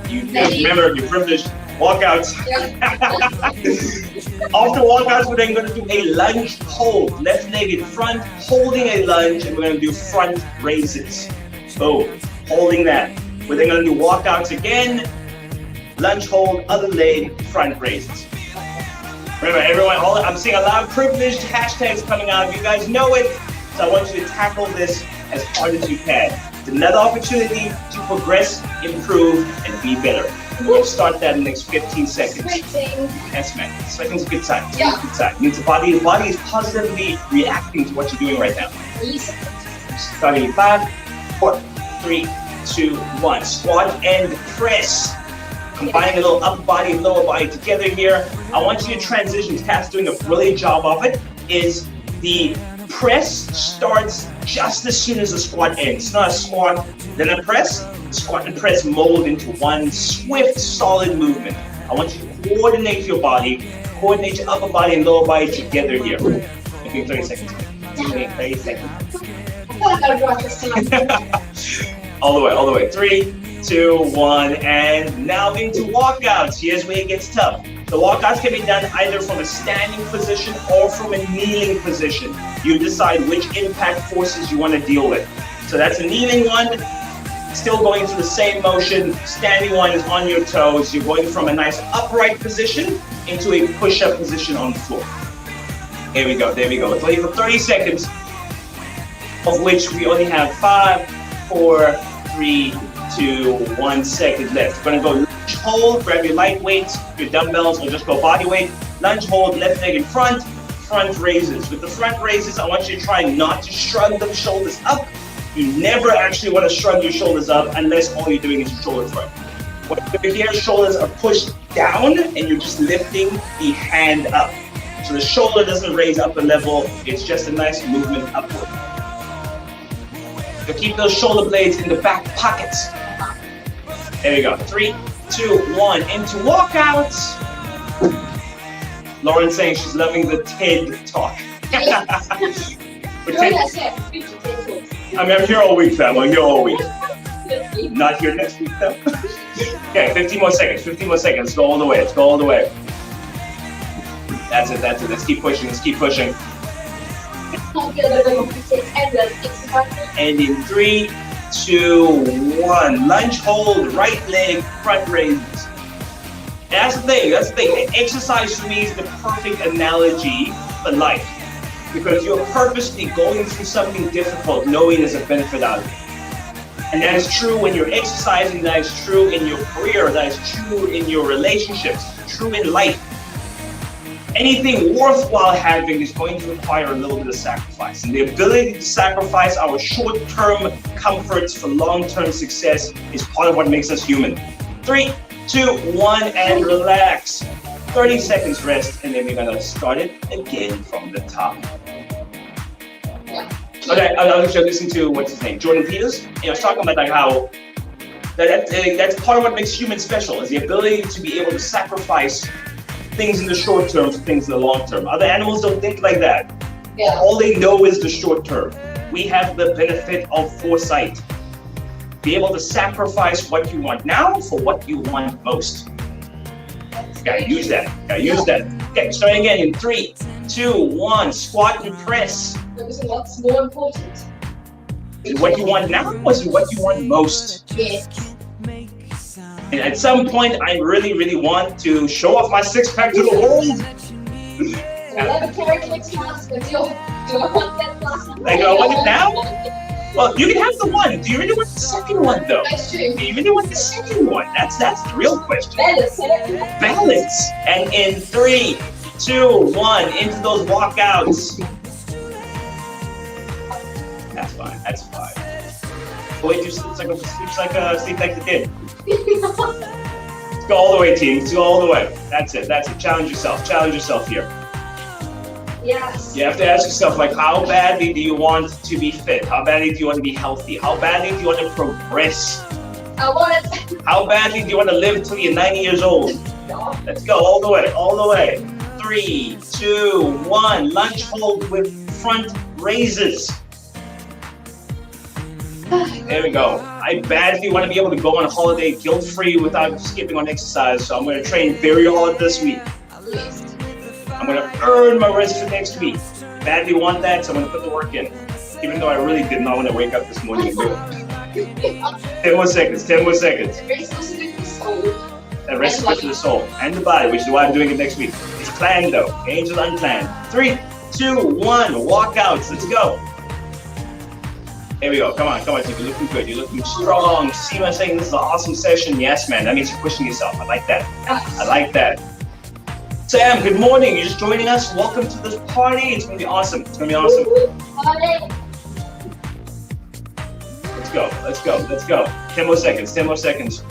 You remember, you're privileged. Walkouts.
Yeah.
After walkouts, we're then going to do a lunge hold. Left leg in front, holding a lunge, and we're going to do front raises. Boom. Holding that. We're then going to do walkouts again. Lunge hold, other leg, front raises. Remember, everyone, I'm seeing a lot of privileged hashtags coming out. You guys know it. So I want you to tackle this as hard as you can. It's another opportunity to progress, improve, and be better. And we'll start that in the next 15 seconds.
Sweating.
Yes, man. Sweating's a good sign. It's
Yeah.
a good sign. It means the body is positively reacting to what you're doing right now.
Release it.
Starting in 5, 4, 3, 2, 1. Squat and press. Combining a little upper body and lower body together here. I want you to transition. Cath's doing a brilliant job of it. Is the press starts just as soon as the squat ends. It's not a squat, then a press. Squat and press mold into one swift, solid movement. I want you to coordinate your body, coordinate your upper body and lower body together here. Give me 30 seconds. Give me 30 seconds.
I thought I got to watch this time.
All the way. 3, 2, 1, and now into walkouts. Here's where it gets tough. The walkouts can be done either from a standing position or from a kneeling position. You decide which impact forces you want to deal with. So that's a kneeling one, still going through the same motion. Standing one is on your toes. You're going from a nice upright position into a push-up position on the floor. Here we go. It's only for 30 seconds, of which we only have 5, 4, 3, 2, 1 second left. We're gonna go lunge hold, grab your light weights, your dumbbells, or just go body weight. Lunge hold, left leg in front, front raises. With the front raises, I want you to try not to shrug the shoulders up. You never actually want to shrug your shoulders up unless all you're doing is your shoulder thrust. When your shoulders are pushed down and you're just lifting the hand up. So the shoulder doesn't raise up a level, it's just a nice movement upward. So keep those shoulder blades in the back pockets. There we go. 3, 2, 1, into walkouts. Lauren's saying she's loving the TED talk. I'm here all week, fam. I'm here all week. Not here next week, though. Okay, 15 more seconds. Let's go all the way. That's it. Let's keep pushing. And in 3, 2, 1. Lunge hold, right leg, front raises. And that's the thing. Exercise for me is the perfect analogy for life. Because you're purposely going through something difficult knowing there's a benefit out of it. And that is true when you're exercising, that is true in your career, that is true in your relationships, true in life. Anything worthwhile having is going to require a little bit of sacrifice. And the ability to sacrifice our short-term comforts for long-term success is part of what makes us human. 3, 2, 1, and relax. 30 seconds rest, and then we're gonna start it again from the top. Okay, I'll let you listen to, what's his name, Jordan Peters. And I was talking about like how that's part of what makes humans special, is the ability to be able to sacrifice things in the short term for things in the long term. Other animals don't think like that.
Yeah.
All they know is the short term. We have the benefit of foresight. Be able to sacrifice what you want now for what you want most. Gotta use that. Gotta use that. Okay, starting again in 3, 2, 1. Squat and press.
What's more important?
Is it what you want now or is it what you want most?
Yes.
And at some point, I really want to show off my six-pack to the world.
I love a character class, but do I want that class?
Like, I want it now? Well, you can have the one. Do you really want the second one, though?
That's true.
Do you really want the second one? That's the real question.
Balance.
Balance. And in 3, 2, 1, into those walkouts. That's fine. That's fine. Boy, you sleep like the kid. Let's go all the way, team. Let's go all the way. That's it. That's it. Challenge yourself. Challenge yourself here.
Yes.
You have to ask yourself, like, how badly do you want to be fit? How badly do you want to be healthy? How badly do you want to progress?
I want it.
How badly do you want to live until you're 90 years old? Let's go all the way. All the way. 3, 2, 1. Lunge hold with front raises. There we go. I badly want to be able to go on a holiday guilt-free without skipping on exercise, so I'm going to train very hard this week. I'm going to earn my rest for next week. Badly want that, so I'm going to put the work in. Even though I really did not want to wake up this morning and do it. 10 more seconds, 10 more seconds. That rest is good for the soul and the body, which is why I'm doing it next week. It's planned though, angels unplanned. 3, 2, 1, walkouts, let's go. Here we go. Come on, team. You're looking good. You're looking strong. See what I'm saying? This is an awesome session. Yes, man. That means you're pushing yourself. I like that. I like that. Sam, good morning. You're just joining us. Welcome to this party. It's going to be awesome. It's going to be awesome. Let's go. Let's go. Let's go. 10 more seconds. 10 more seconds.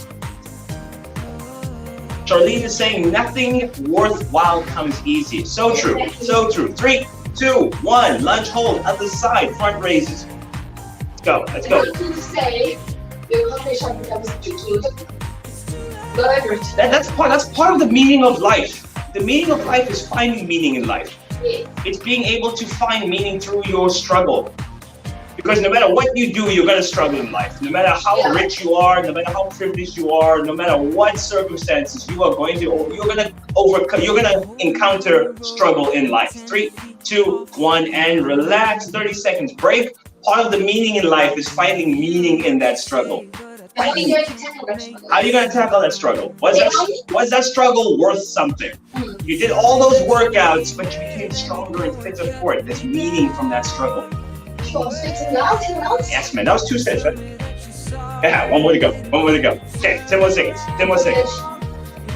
Charlene is saying nothing worthwhile comes easy. So true. So true. 3, 2, 1. Lunge hold. Other side. Front raises. Go. Let's go. That's part of the meaning of life. The meaning of life is finding meaning in life. It's being able to find meaning through your struggle. Because no matter what you do, you're gonna struggle in life. No matter how rich you are, no matter how privileged you are, no matter what circumstances, you're gonna encounter struggle in life. 3, 2, 1, and relax. 30 seconds break. Part of the meaning in life is finding meaning in that struggle.
How are you going to tackle that struggle?
How are you going to tackle that struggle? Was that struggle worth something? You did all those workouts, but you became stronger and fitter for it. There's meaning from that struggle. Yes, man. That was 2 sets, right? Yeah, one more to go. One more to go. Okay, 10 more seconds. 10 more seconds.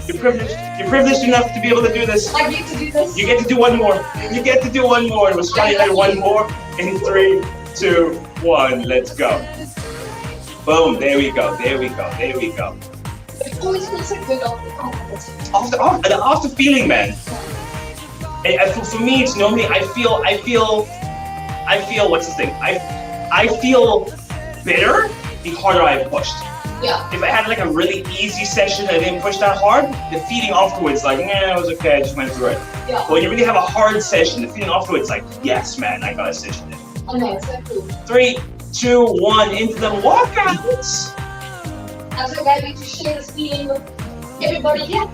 You're privileged. You're privileged enough to be able to do this.
I get to do this.
You get to do one more. You get to do one more. It was trying to do one more in 3, 2, 1. Let's go. Boom. There we go. There we go. There we go.
It always feels so good
After feeling, man. For me, it's normally I feel. What's the thing? I feel better the harder I pushed.
Yeah.
If I had like a really easy session and I didn't push that hard, the feeling afterwards like, it was okay. I just went through it.
Yeah.
But when you really have a hard session, the feeling afterwards like, yes, man, I got a session in.
Okay, so cool.
3, 2, 1, into the walkouts.
I'm so glad we just share this feeling with everybody here.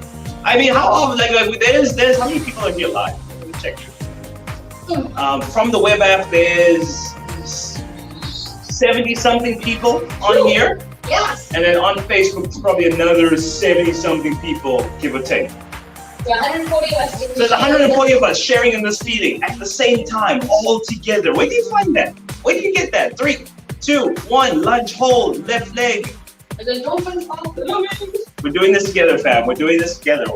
I mean, how often, there's how many people are here live? Let me check. From the web app, there's 70-something people on here.
Yes.
And then on Facebook, it's probably another 70-something people, give or take.
So 140 of us.
So there's 140 of us sharing in this feeling at the same time, all together. Where do you find that? Where do you get that? 3, 2, 1, lunge hold, left leg.
And then dolphins off the moment.
We're doing this together, fam. We're doing this together.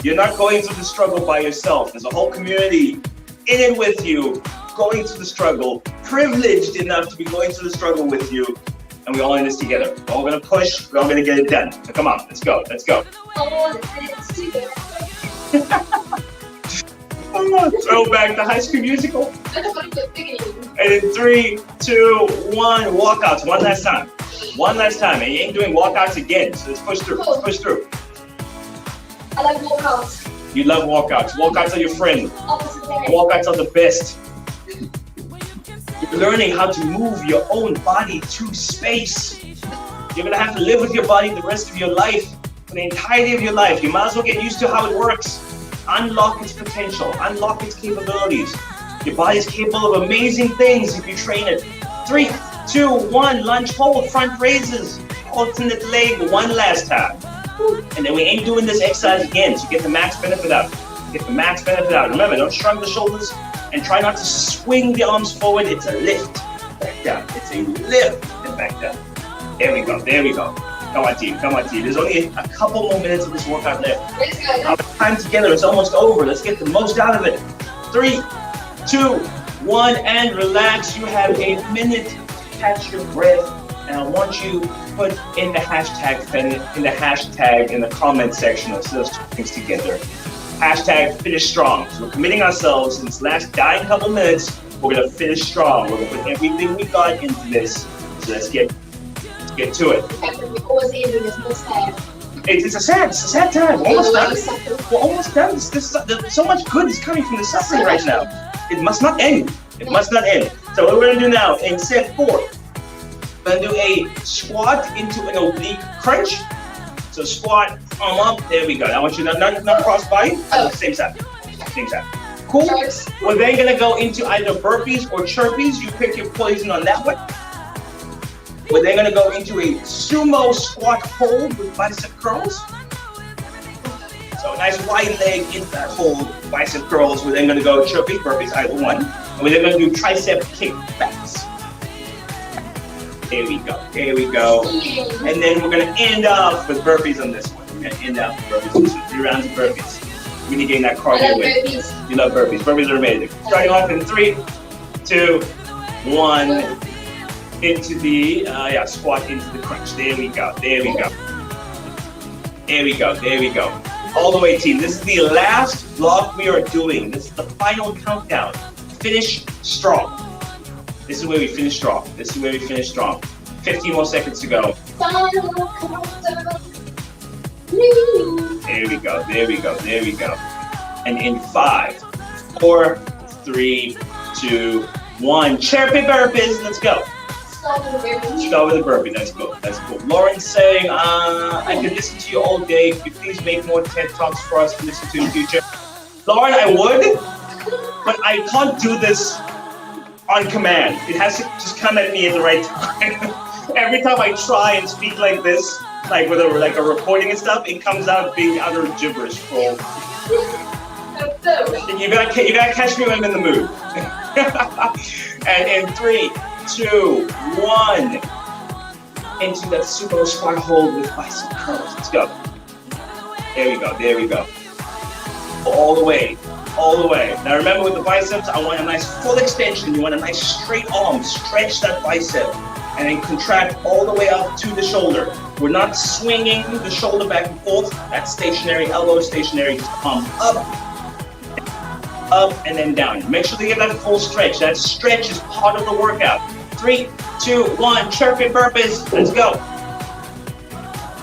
You're not going through the struggle by yourself. There's a whole community in it with you, going through the struggle, privileged enough to be going through the struggle with you. And we're all in this together. We're all gonna push, we're all gonna get it done. So come on, let's go, let's go. Throw back the High School Musical. And in 3, 2, 1, walkouts. One last time. One last time. And you ain't doing walkouts again. So let's push through. Let's push through.
I like walkouts.
You love walkouts. Walkouts are your friend.
Opposite day.
Walkouts are the best. You're learning how to move your own body to space. You're gonna have to live with your body the rest of your life, for the entirety of your life. You might as well get used to how it works. Unlock its potential, unlock its capabilities. Your body is capable of amazing things if you train it. 3, 2, 1, lunge hold, front raises, alternate leg, one last time. And then we ain't doing this exercise again, so get the max benefit out. Get the max benefit out. Remember, don't shrug the shoulders and try not to swing the arms forward. It's a lift, back down. It's a lift and back down. There we go, there we go. Come on, team, come on, team. There's only a couple more minutes of this workout left.
Let's go.
Our time together is almost over. Let's get the most out of it. 3, 2, 1, and relax. You have a minute to catch your breath. And I want you to put in the hashtag in the comment section of those two things together. Hashtag finish strong. So we're committing ourselves in this last dying couple minutes. We're gonna finish strong. We're gonna put everything we got into this. So let's get to it.
We always end with this most time.
It's a sad time. We're almost done. We're almost done. There's so much good is coming from the suffering right now. It must not end. It must not end. So what we're gonna do now in set 4, we're gonna do a squat into an oblique crunch. So squat, arm up. There we go. I want you to not cross body. Same side. Same side. Cool. We're then gonna go into either burpees or chirpies. You pick your poison on that one. We're then gonna go into a sumo squat hold with bicep curls. So a nice wide leg into that hold, bicep curls. We're then gonna go chirpies, burpees, either one. And we're then gonna do tricep kickbacks. There we go, there we go. And then we're gonna end up with burpees on this one. We're gonna end up with burpees on this one. 3 rounds of burpees. Really getting that cardio with. You love burpees. Burpees are amazing. Starting off in 3, 2, 1. Into the, squat into the crunch. There we go, there we go. There we go, there we go. All the way, team. This is the last block we are doing. This is the final countdown. Finish strong. This is where we finish strong. This is where we finish strong. 15 more seconds to go. There we go, there we go, there we go. And in 5, 4, 3, 2, 1. Chirpy burpees, let's go. Start with the burpee, that's cool, that's cool. Lauren's saying, I could listen to you all day. Could you please make more TED Talks for us to listen to in the future? Lauren, I would, but I can't do this on command. It has to just come at me at the right time. Every time I try and speak like this, like with a recording and stuff, it comes out being utter gibberish. So you gotta catch me when I'm in the mood. And in 3, 2, 1, into that sumo squat hold with bicep curls. Let's go. There we go, there we go. All the way, all the way. Now remember with the biceps, I want a nice full extension. You want a nice straight arm. Stretch that bicep and then contract all the way up to the shoulder. We're not swinging the shoulder back and forth. That's stationary, elbow stationary, just arm up and then down. Make sure to get that full stretch. That stretch is part of the workout. 3, 2, 1, chirpy burpees. Let's go.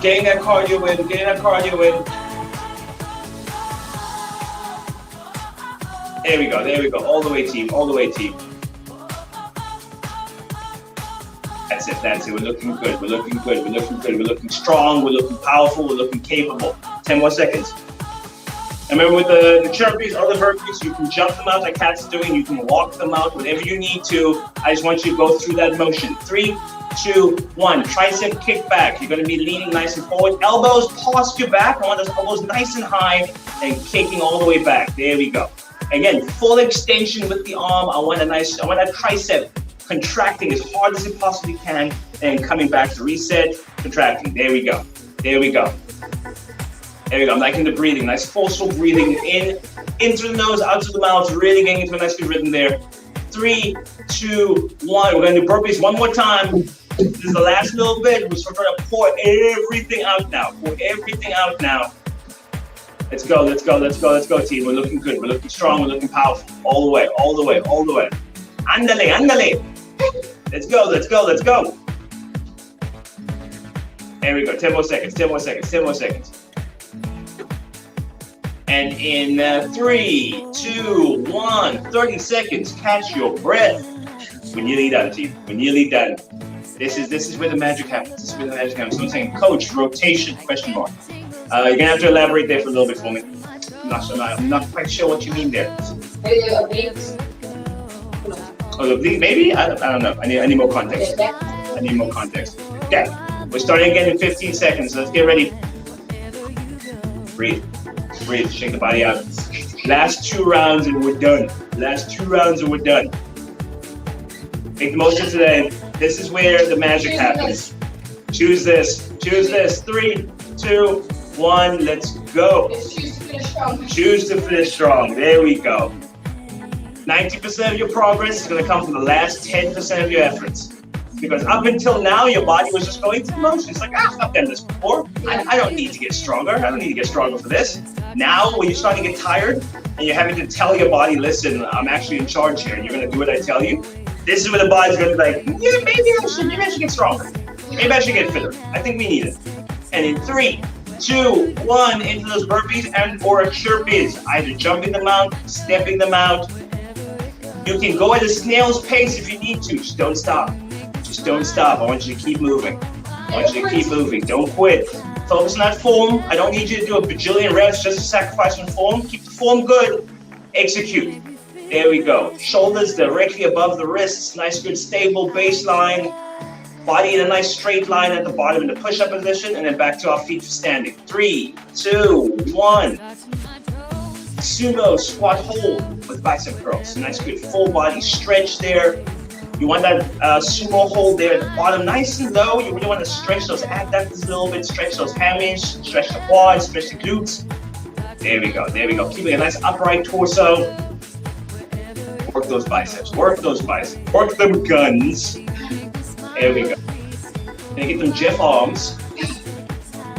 Getting that cardio in, getting that cardio in. There we go, there we go. All the way, team, all the way, team. That's it, that's it. We're looking good, we're looking good, we're looking good. We're looking strong, we're looking powerful, we're looking capable. 10 more seconds. And remember with the chirpies or the burpees, you can jump them out like Cath's doing, you can walk them out, whatever you need to. I just want you to go through that motion. 3, 2, 1, tricep kickback. You're gonna be leaning nice and forward. Elbows past your back. I want those elbows nice and high and kicking all the way back. There we go. Again, full extension with the arm. I want that tricep contracting as hard as it possibly can and coming back to reset, contracting. There we go, there we go. There we go, I'm liking the breathing, nice forceful breathing in through the nose, out through the mouth, really getting into a nice good rhythm there. 3, 2, 1, we're gonna do burpees one more time. This is the last little bit, we're gonna pour everything out now, pour everything out now. Let's go, let's go, let's go, let's go, team. We're looking good, we're looking strong, we're looking powerful. All the way, all the way, all the way. Andale, andale. Let's go, let's go, let's go. There we go, 10 more seconds, 10 more seconds, 10 more seconds. And in 3, 2, 1, 30 seconds, catch your breath. We're nearly done, team. We're nearly done. This is where the magic happens. This is where the magic happens. So I'm saying, coach, rotation, question mark. You're gonna have to elaborate there for a little bit for me. I'm not quite sure what you mean there. Oh, the bleed, maybe? I don't know. I need more context. I need more context. Okay, we're starting again in 15 seconds. Let's get ready. Breathe. Breathe. Shake the body out. Last 2 rounds and we're done. Last 2 rounds and we're done. Make the most of today. This is where the magic happens. Choose this. Choose this. 3, 2, 1. Let's go.
Choose to finish strong.
Choose to finish strong. There we go. 90% of your progress is going to come from the last 10% of your efforts. Because up until now, your body was just going through the motions. It's like, I've done this before. I don't need to get stronger. I don't need to get stronger for this. Now, when you're starting to get tired and you're having to tell your body, listen, I'm actually in charge here, and you're going to do what I tell you, this is where the body's going to be like, yeah, maybe I should get stronger. Maybe I should get fitter. I think we need it. And in 3, 2, 1, into those burpees and or chirpies. Either jumping them out, stepping them out. You can go at a snail's pace if you need to. Just don't stop. Just don't stop. I want you to keep moving. I want you to keep moving. Don't quit. Focus on that form. I don't need you to do a bajillion reps just to sacrifice on form. Keep the form good. Execute. There we go. Shoulders directly above the wrists. Nice, good, stable baseline. Body in a nice straight line at the bottom in the push-up position. And then back to our feet for standing. 3, 2, 1. Sumo squat hold with bicep curls. Nice, good, full body stretch there. You want that sumo hold there at the bottom, nice and low. You really want to stretch those abductors a little bit, stretch those hammies, stretch the quads, stretch the glutes. There we go, there we go. Keeping a nice upright torso. Work those biceps, work those biceps, work them guns. There we go. Then get them Jeff arms.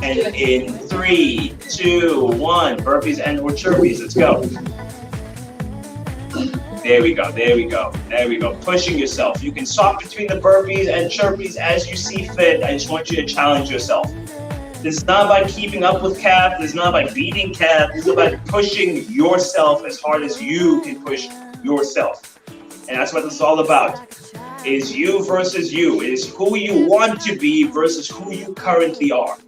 And in 3, 2, 1, burpees and or chirpies. Let's go. There we go, there we go, there we go. Pushing yourself. You can swap between the burpees and chirpies as you see fit. I just want you to challenge yourself. This is not about keeping up with Cath. This is not about beating Cath. This is about pushing yourself as hard as you can push yourself. And that's what this is all about. It is you versus you. It is who you want to be versus who you currently are.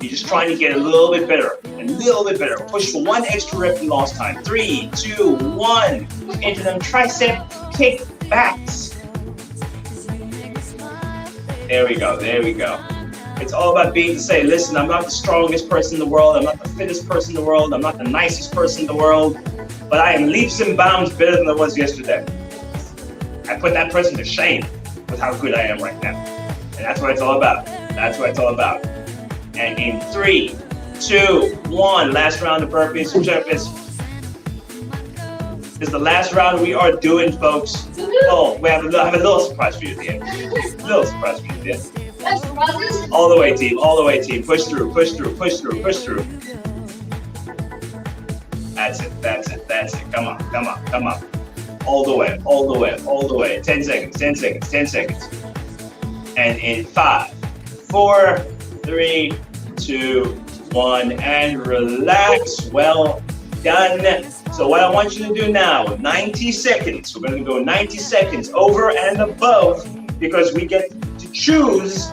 You're just trying to get a little bit better, a little bit better. Push for 1 extra rep in last time. 3, 2, 1. Into them tricep kick backs. There we go, there we go. It's all about being to say, listen, I'm not the strongest person in the world. I'm not the fittest person in the world. I'm not the nicest person in the world. But I am leaps and bounds better than I was yesterday. I put that person to shame with how good I am right now. And that's what it's all about. That's what it's all about. And in 3, 2, 1, last round of burpees. This is the last round we are doing, folks. Oh, I have a little surprise for you at the end. A little surprise for you at the end. All the way, team. All the way, team. Push through, push through, push through, push through. That's it, that's it, that's it. Come on, come on, come on. All the way, all the way, all the way. 10 seconds, 10 seconds, 10 seconds. And in 5, 4, 3, 2, 1, and relax. Well done. So what I want you to do now, 90 seconds. We're going to go 90 seconds over and above because we get to choose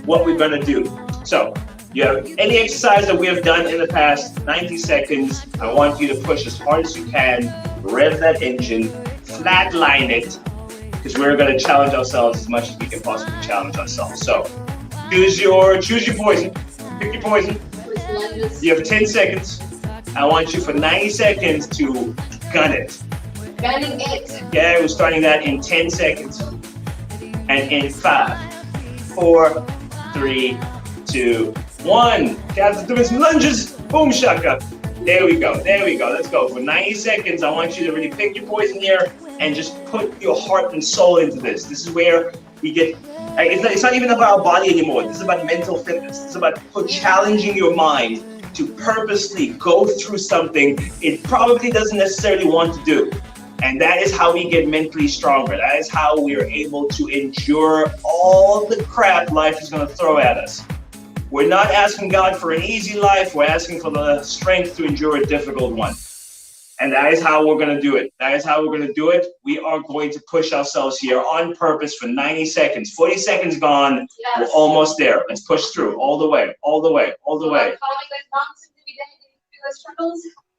what we're going to do. So you have any exercise that we have done in the past, 90 seconds. I want you to push as hard as you can, rev that engine, flatline it, because we're going to challenge ourselves as much as we can possibly challenge ourselves. So choose your poison. Pick your poison. You have 10 seconds. I want you for 90 seconds to gun it.
Gunning it.
Yeah, we're starting that in 10 seconds. And in 5, 4, 3, 2, 1. Cath's doing some lunges. Boom shaka. There we go. There we go. Let's go. For 90 seconds, I want you to really pick your poison here and just put your heart and soul into this. This is where we get. It's not even about our body anymore. This is about mental fitness. It's about challenging your mind to purposely go through something it probably doesn't necessarily want to do. And that is how we get mentally stronger. That is how we are able to endure all the crap life is going to throw at us. We're not asking God for an easy life. We're asking for the strength to endure a difficult one. And that is how we're going to do it. That is how we're going to do it. We are going to push ourselves here on purpose for 90 seconds. 40 seconds gone. Yes. We're almost there. Let's push through all the way, all the way, all the way.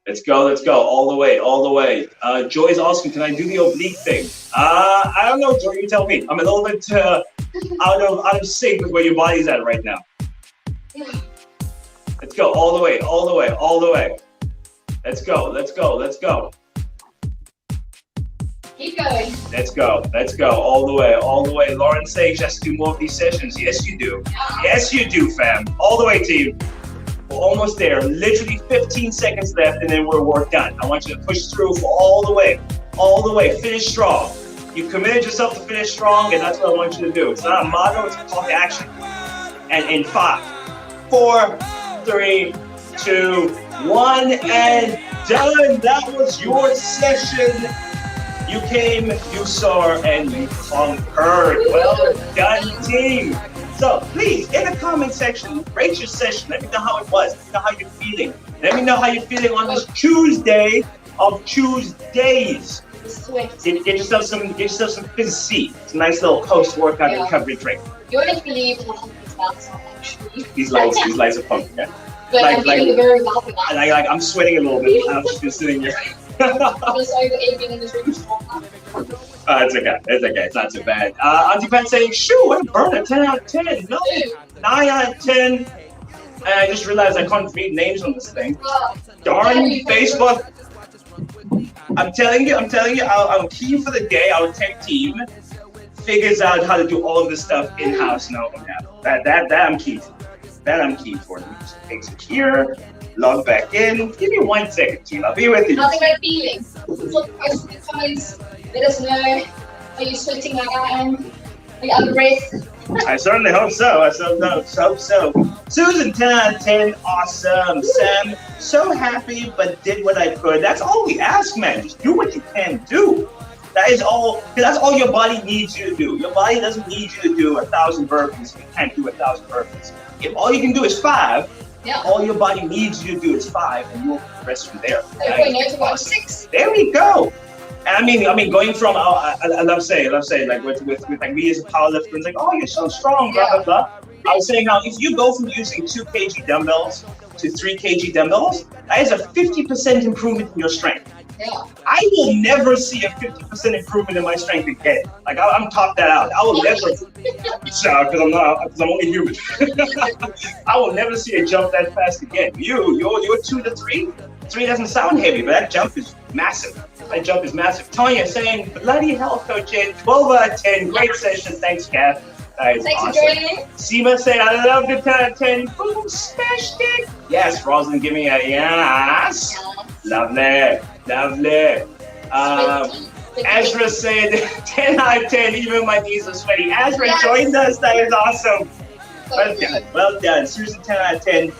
Let's go, let's go, all the way, all the way. Joy's asking, can I do the oblique thing? I don't know, Joy, you tell me. I'm a little bit out of sync with where your body's at right now. Let's go, all the way, all the way, all the way. Let's go, let's go, let's go.
Keep going.
Let's go, all the way, all the way. Lauren saying she has to do more of these sessions. Yes, you do. Yes, you do, fam. All the way, team. We're almost there. Literally 15 seconds left, and then we're done. I want you to push through for all the way. All the way. Finish strong. You committed yourself to finish strong, and that's what I want you to do. It's not a motto, it's a call to action. And in 5, 4, 3, 2, 1, and done. That was your session. You came, you saw, and you conquered. Well done, team. So please, in the comment section, rate your session. Let me know how it was. Let me know how you're feeling. Let me know how you're feeling on this Tuesday of Tuesdays. Get yourself some fizzy. It's a nice little post-workout recovery drink.
You wouldn't believe how these lights are actually.
These lights are pumping. Yeah?
But I'm feeling very well.
I'm sweating a little bit. I've just been sitting here.
I'm just overeating in this room.
It's okay. It's okay. It's not too bad. Auntie Pat saying, "Shoo, I'm burning 10 out of 10. No, 9 out of 10." And I just realized I can't read names on this thing. Darn Facebook. I'm telling you, I'm keen for the day our tech team figures out how to do all of this stuff in-house now. That I'm keen for. That I'm keen for. Let me just exit here, log back in. Give me 1 second, team. I'll be with you.
How's my feelings? Look, post in the comments. Let us know. Are you sweating like I am? Are you out of breath?
I certainly hope so. Hope so. Susan, 10 out of 10. Awesome. Sam, so happy, but did what I could. That's all we ask, man. Just do what you can do. That is all. That's all your body needs you to do. Your body doesn't need you to do 1,000 burpees. You can't do 1,000 burpees. If all you can do is 5, all your body needs you to do is 5, and you'll progress from there.
Okay, now to watch 6.
There we go. And I mean, going from I love saying like with like me as a powerlifter, it's like, oh, you're so strong, blah blah blah. I was saying how if you go from using 2 kg dumbbells to 3 kg dumbbells, that is a 50% improvement in your strength.
Yeah.
I will never see a 50% improvement in my strength again. Like I'm topped that out. I will never, because I'm only human. I will never see a jump that fast again. You're 2 to 3. 3 doesn't sound heavy, but that jump is massive. That jump is massive. Tanya saying, bloody hell, Coach Ed, 12 out of 10. Great session. Thanks, Cath.
Thanks for joining.
Seema saying, I love the 10 out of 10. Boom, smashed it. Yes, Rosalind, give me a yes. Lovely. Ezra said 10 out of 10, even my knees are sweaty. Ezra joined us, that is awesome. Well done. Susan, 10 out of 10.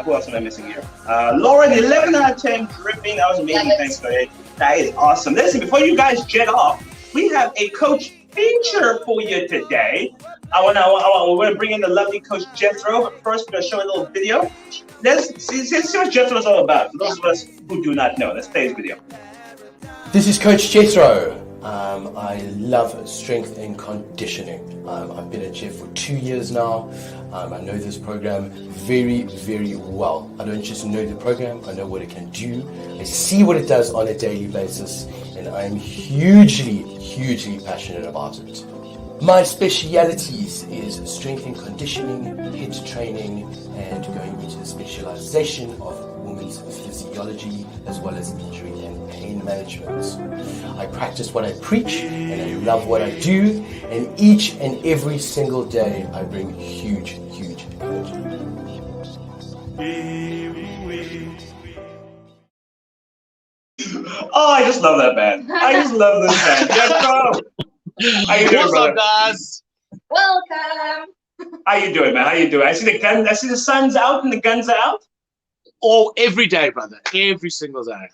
Who else am I missing here? Lauren, 11 out of 10. Gripping, that was amazing. Thanks for it. That is awesome. Listen, before you guys jet off, we have a coach feature for you today. We're going to bring in the lovely Coach Jethro, but first we're going to show a little video. Let's see what Jethro is all about. For those of us who do not know, let's play his video.
This is Coach Jethro. I love strength and conditioning. I've been at Jeff for 2 years now. I know this program very, very well. I don't just know the program, I know what it can do. I see what it does on a daily basis, and I'm hugely, hugely passionate about it. My specialities is strength and conditioning, HIIT training, and going into the specialization of women's physiology, as well as injury and pain management. I practice what I preach, and I love what I do, and each and every single day I bring huge, huge energy.
Oh, I just love that band. I just love this band. Yes, bro. How you doing, brother?
What's up, guys?
Welcome.
How you doing, man? How you doing? I see the sun's out and the guns are out.
Oh, every day, brother. Every single day.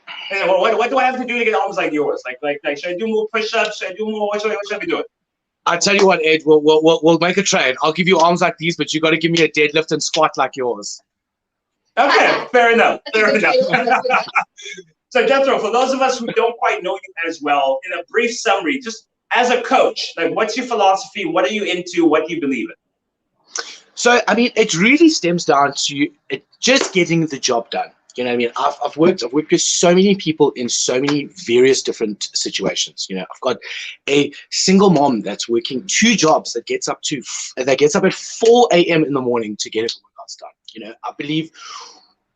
Hey, what do I have to do to get arms like yours? Like should I do more push-ups? Should I do more? What should I be doing?
I tell you what, Ed, we'll make a trade. I'll give you arms like these, but you got to give me a deadlift and squat like yours.
Okay, fair enough. Fair enough. So Jethro, for those of us who don't quite know you as well, in a brief summary, just as a coach, like what's your philosophy? What are you into? What do you believe in?
So, I mean, it really stems down to just getting the job done. You know what I mean? I've worked with so many people in so many various different situations. You know, I've got a single mom that's working 2 jobs that gets up at 4 a.m. in the morning to get her workouts done. You know, I believe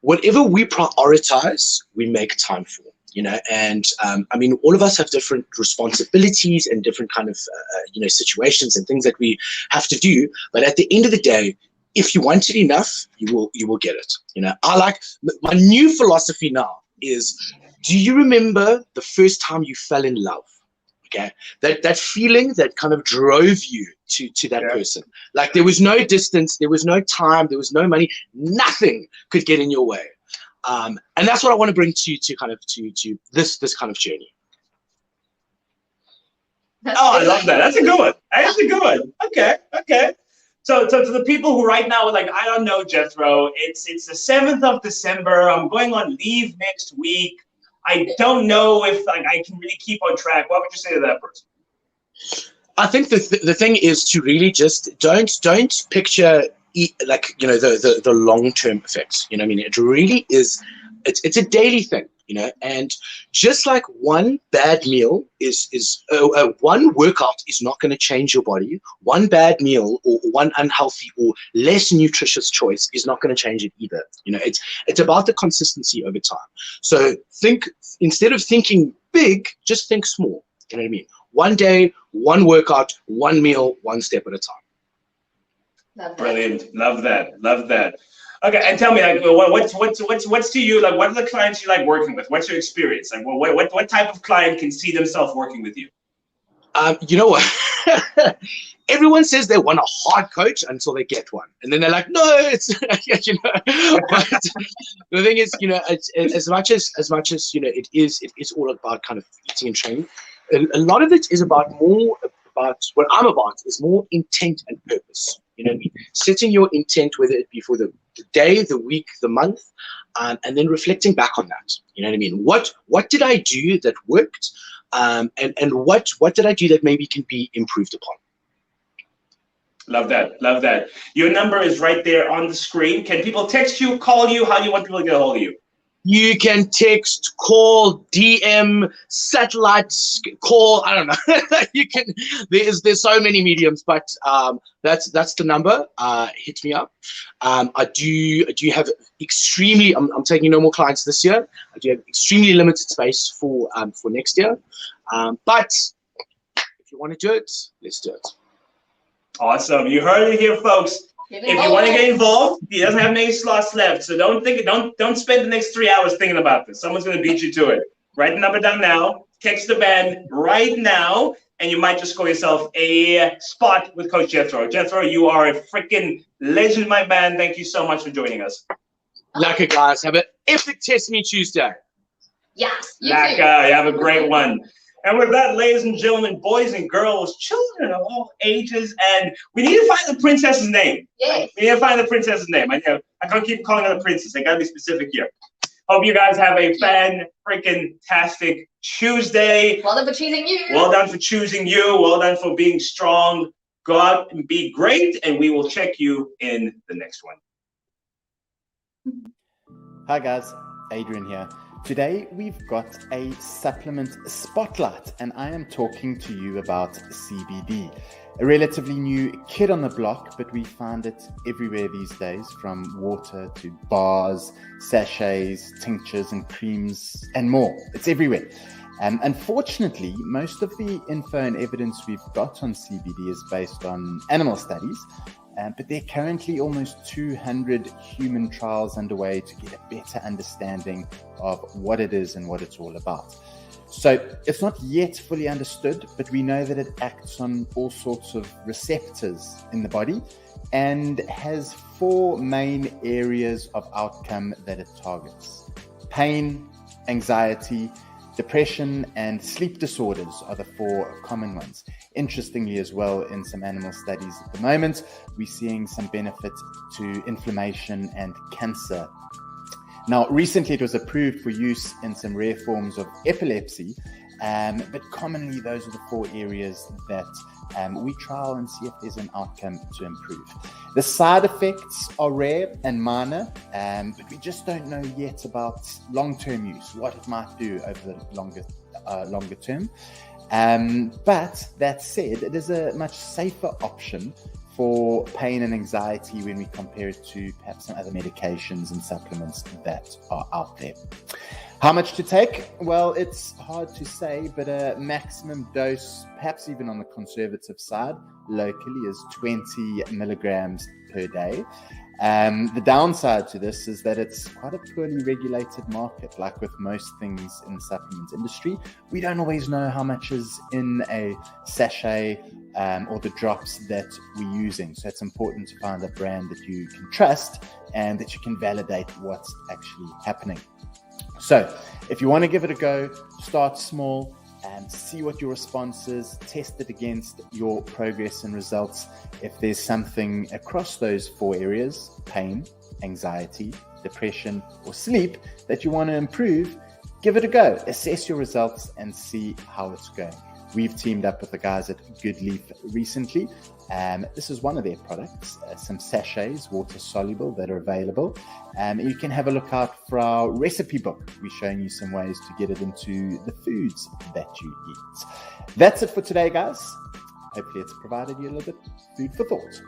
whatever we prioritize, we make time for. You know, and I mean, all of us have different responsibilities and different kind of situations and things that we have to do. But at the end of the day, if you want it enough, you will get it. You know, I like my new philosophy now is: do you remember the first time you fell in love? Okay, that feeling that kind of drove you to that person. Like there was no distance, there was no time, there was no money, nothing could get in your way. And that's what I want to bring to this kind of journey.
Oh, I love that. That's a good one. That's a good one. Okay. So to the people who right now are like, I don't know, Jethro, it's the 7th of December. I'm going on leave next week. I don't know if like I can really keep on track. What would you say to that person?
I think the thing is to really just don't picture the long-term effects. You know what I mean? It really is. It's a daily thing. You know, and just like one bad meal is one workout is not going to change your body. One bad meal or one unhealthy or less nutritious choice is not going to change it either. You know, it's about the consistency over time. So instead of thinking big, just think small. You know what I mean? One day, one workout, one meal, one step at a time.
Brilliant. Love that. Okay, and tell me, like, what's to you, like, what are the clients you like working with? What's your experience? Like, what type of client can see themselves working with you?
You know what? Everyone says they want a hard coach until they get one, and then they're like, "No, it's you know." But the thing is, you know, it's as much as you know, it is all about kind of eating and training. A lot of it is about what I'm about is more intent and purpose. You know what I mean? Setting your intent, whether it be for the day, the week, the month, and then reflecting back on that. You know what I mean? What did I do that worked? And what did I do that maybe can be improved upon?
Love that. Your number is right there on the screen. Can people text you, call you? How do you want people to get a hold of you?
You can text, call, DM, satellite, call. I don't know. You can. There's so many mediums, but that's the number. Hit me up. I do have extremely. I'm taking no more clients this year. I do have extremely limited space for next year. But if you want to do it, let's do it.
Awesome. You heard it here, folks. If you want to get involved, he doesn't have many slots left. So don't spend the next 3 hours thinking about this. Someone's going to beat you to it. Write the number down now. Text the band right now, and you might just score yourself a spot with Coach Jethro. Jethro, you are a freaking legend, my man. Thank you so much for joining us.
Laka, guys, have an epic Test Me Tuesday.
Yes.
Laka, you have a great one. And with that, ladies and gentlemen, boys and girls, children of all ages, and we need to find the princess's name.
Yes.
We need to find the princess's name. I can't keep calling her the princess. I gotta be specific here. Hope you guys have a fan-freaking-tastic Tuesday.
Well done for choosing you.
Well done for choosing you. Well done for being strong. Go out and be great, and we will check you in the next one.
Hi guys, Adrian here. Today we've got a supplement spotlight, and I am talking to you about CBD, a relatively new kid on the block, but we find it everywhere these days, from water to bars, sachets, tinctures and creams and more. It's everywhere. Unfortunately, most of the info and evidence we've got on CBD is based on animal studies, but there are currently almost 200 human trials underway to get a better understanding of what it is and what it's all about. So it's not yet fully understood, but we know that it acts on all sorts of receptors in the body and has 4 main areas of outcome that it targets: pain, anxiety, Depression and sleep disorders are the 4 common ones. Interestingly as well, in some animal studies at the moment, we're seeing some benefit to inflammation and cancer. Now, recently it was approved for use in some rare forms of epilepsy, but commonly those are the 4 areas that we trial and see if there's an outcome to improve. The side effects are rare and minor, but we just don't know yet about long-term use, what it might do over the longer term. But that said, it is a much safer option for pain and anxiety when we compare it to perhaps some other medications and supplements that are out there. How much to take? Well, it's hard to say, but a maximum dose, perhaps even on the conservative side, locally is 20 milligrams per day. The downside to this is that it's quite a poorly regulated market. Like with most things in the supplement industry, we don't always know how much is in a sachet or the drops that we're using. So it's important to find a brand that you can trust and that you can validate what's actually happening. So if you want to give it a go, start small and see what your response is, test it against your progress and results. If there's something across those 4 areas, pain, anxiety, depression, or sleep, that you want to improve, give it a go. Assess your results and see how it's going. We've teamed up with the guys at Good Leaf recently. This is one of their products, some sachets, water soluble, that are available. You can have a look out for our recipe book. We're showing you some ways to get it into the foods that you eat. That's it for today, guys. Hopefully it's provided you a little bit food for thought.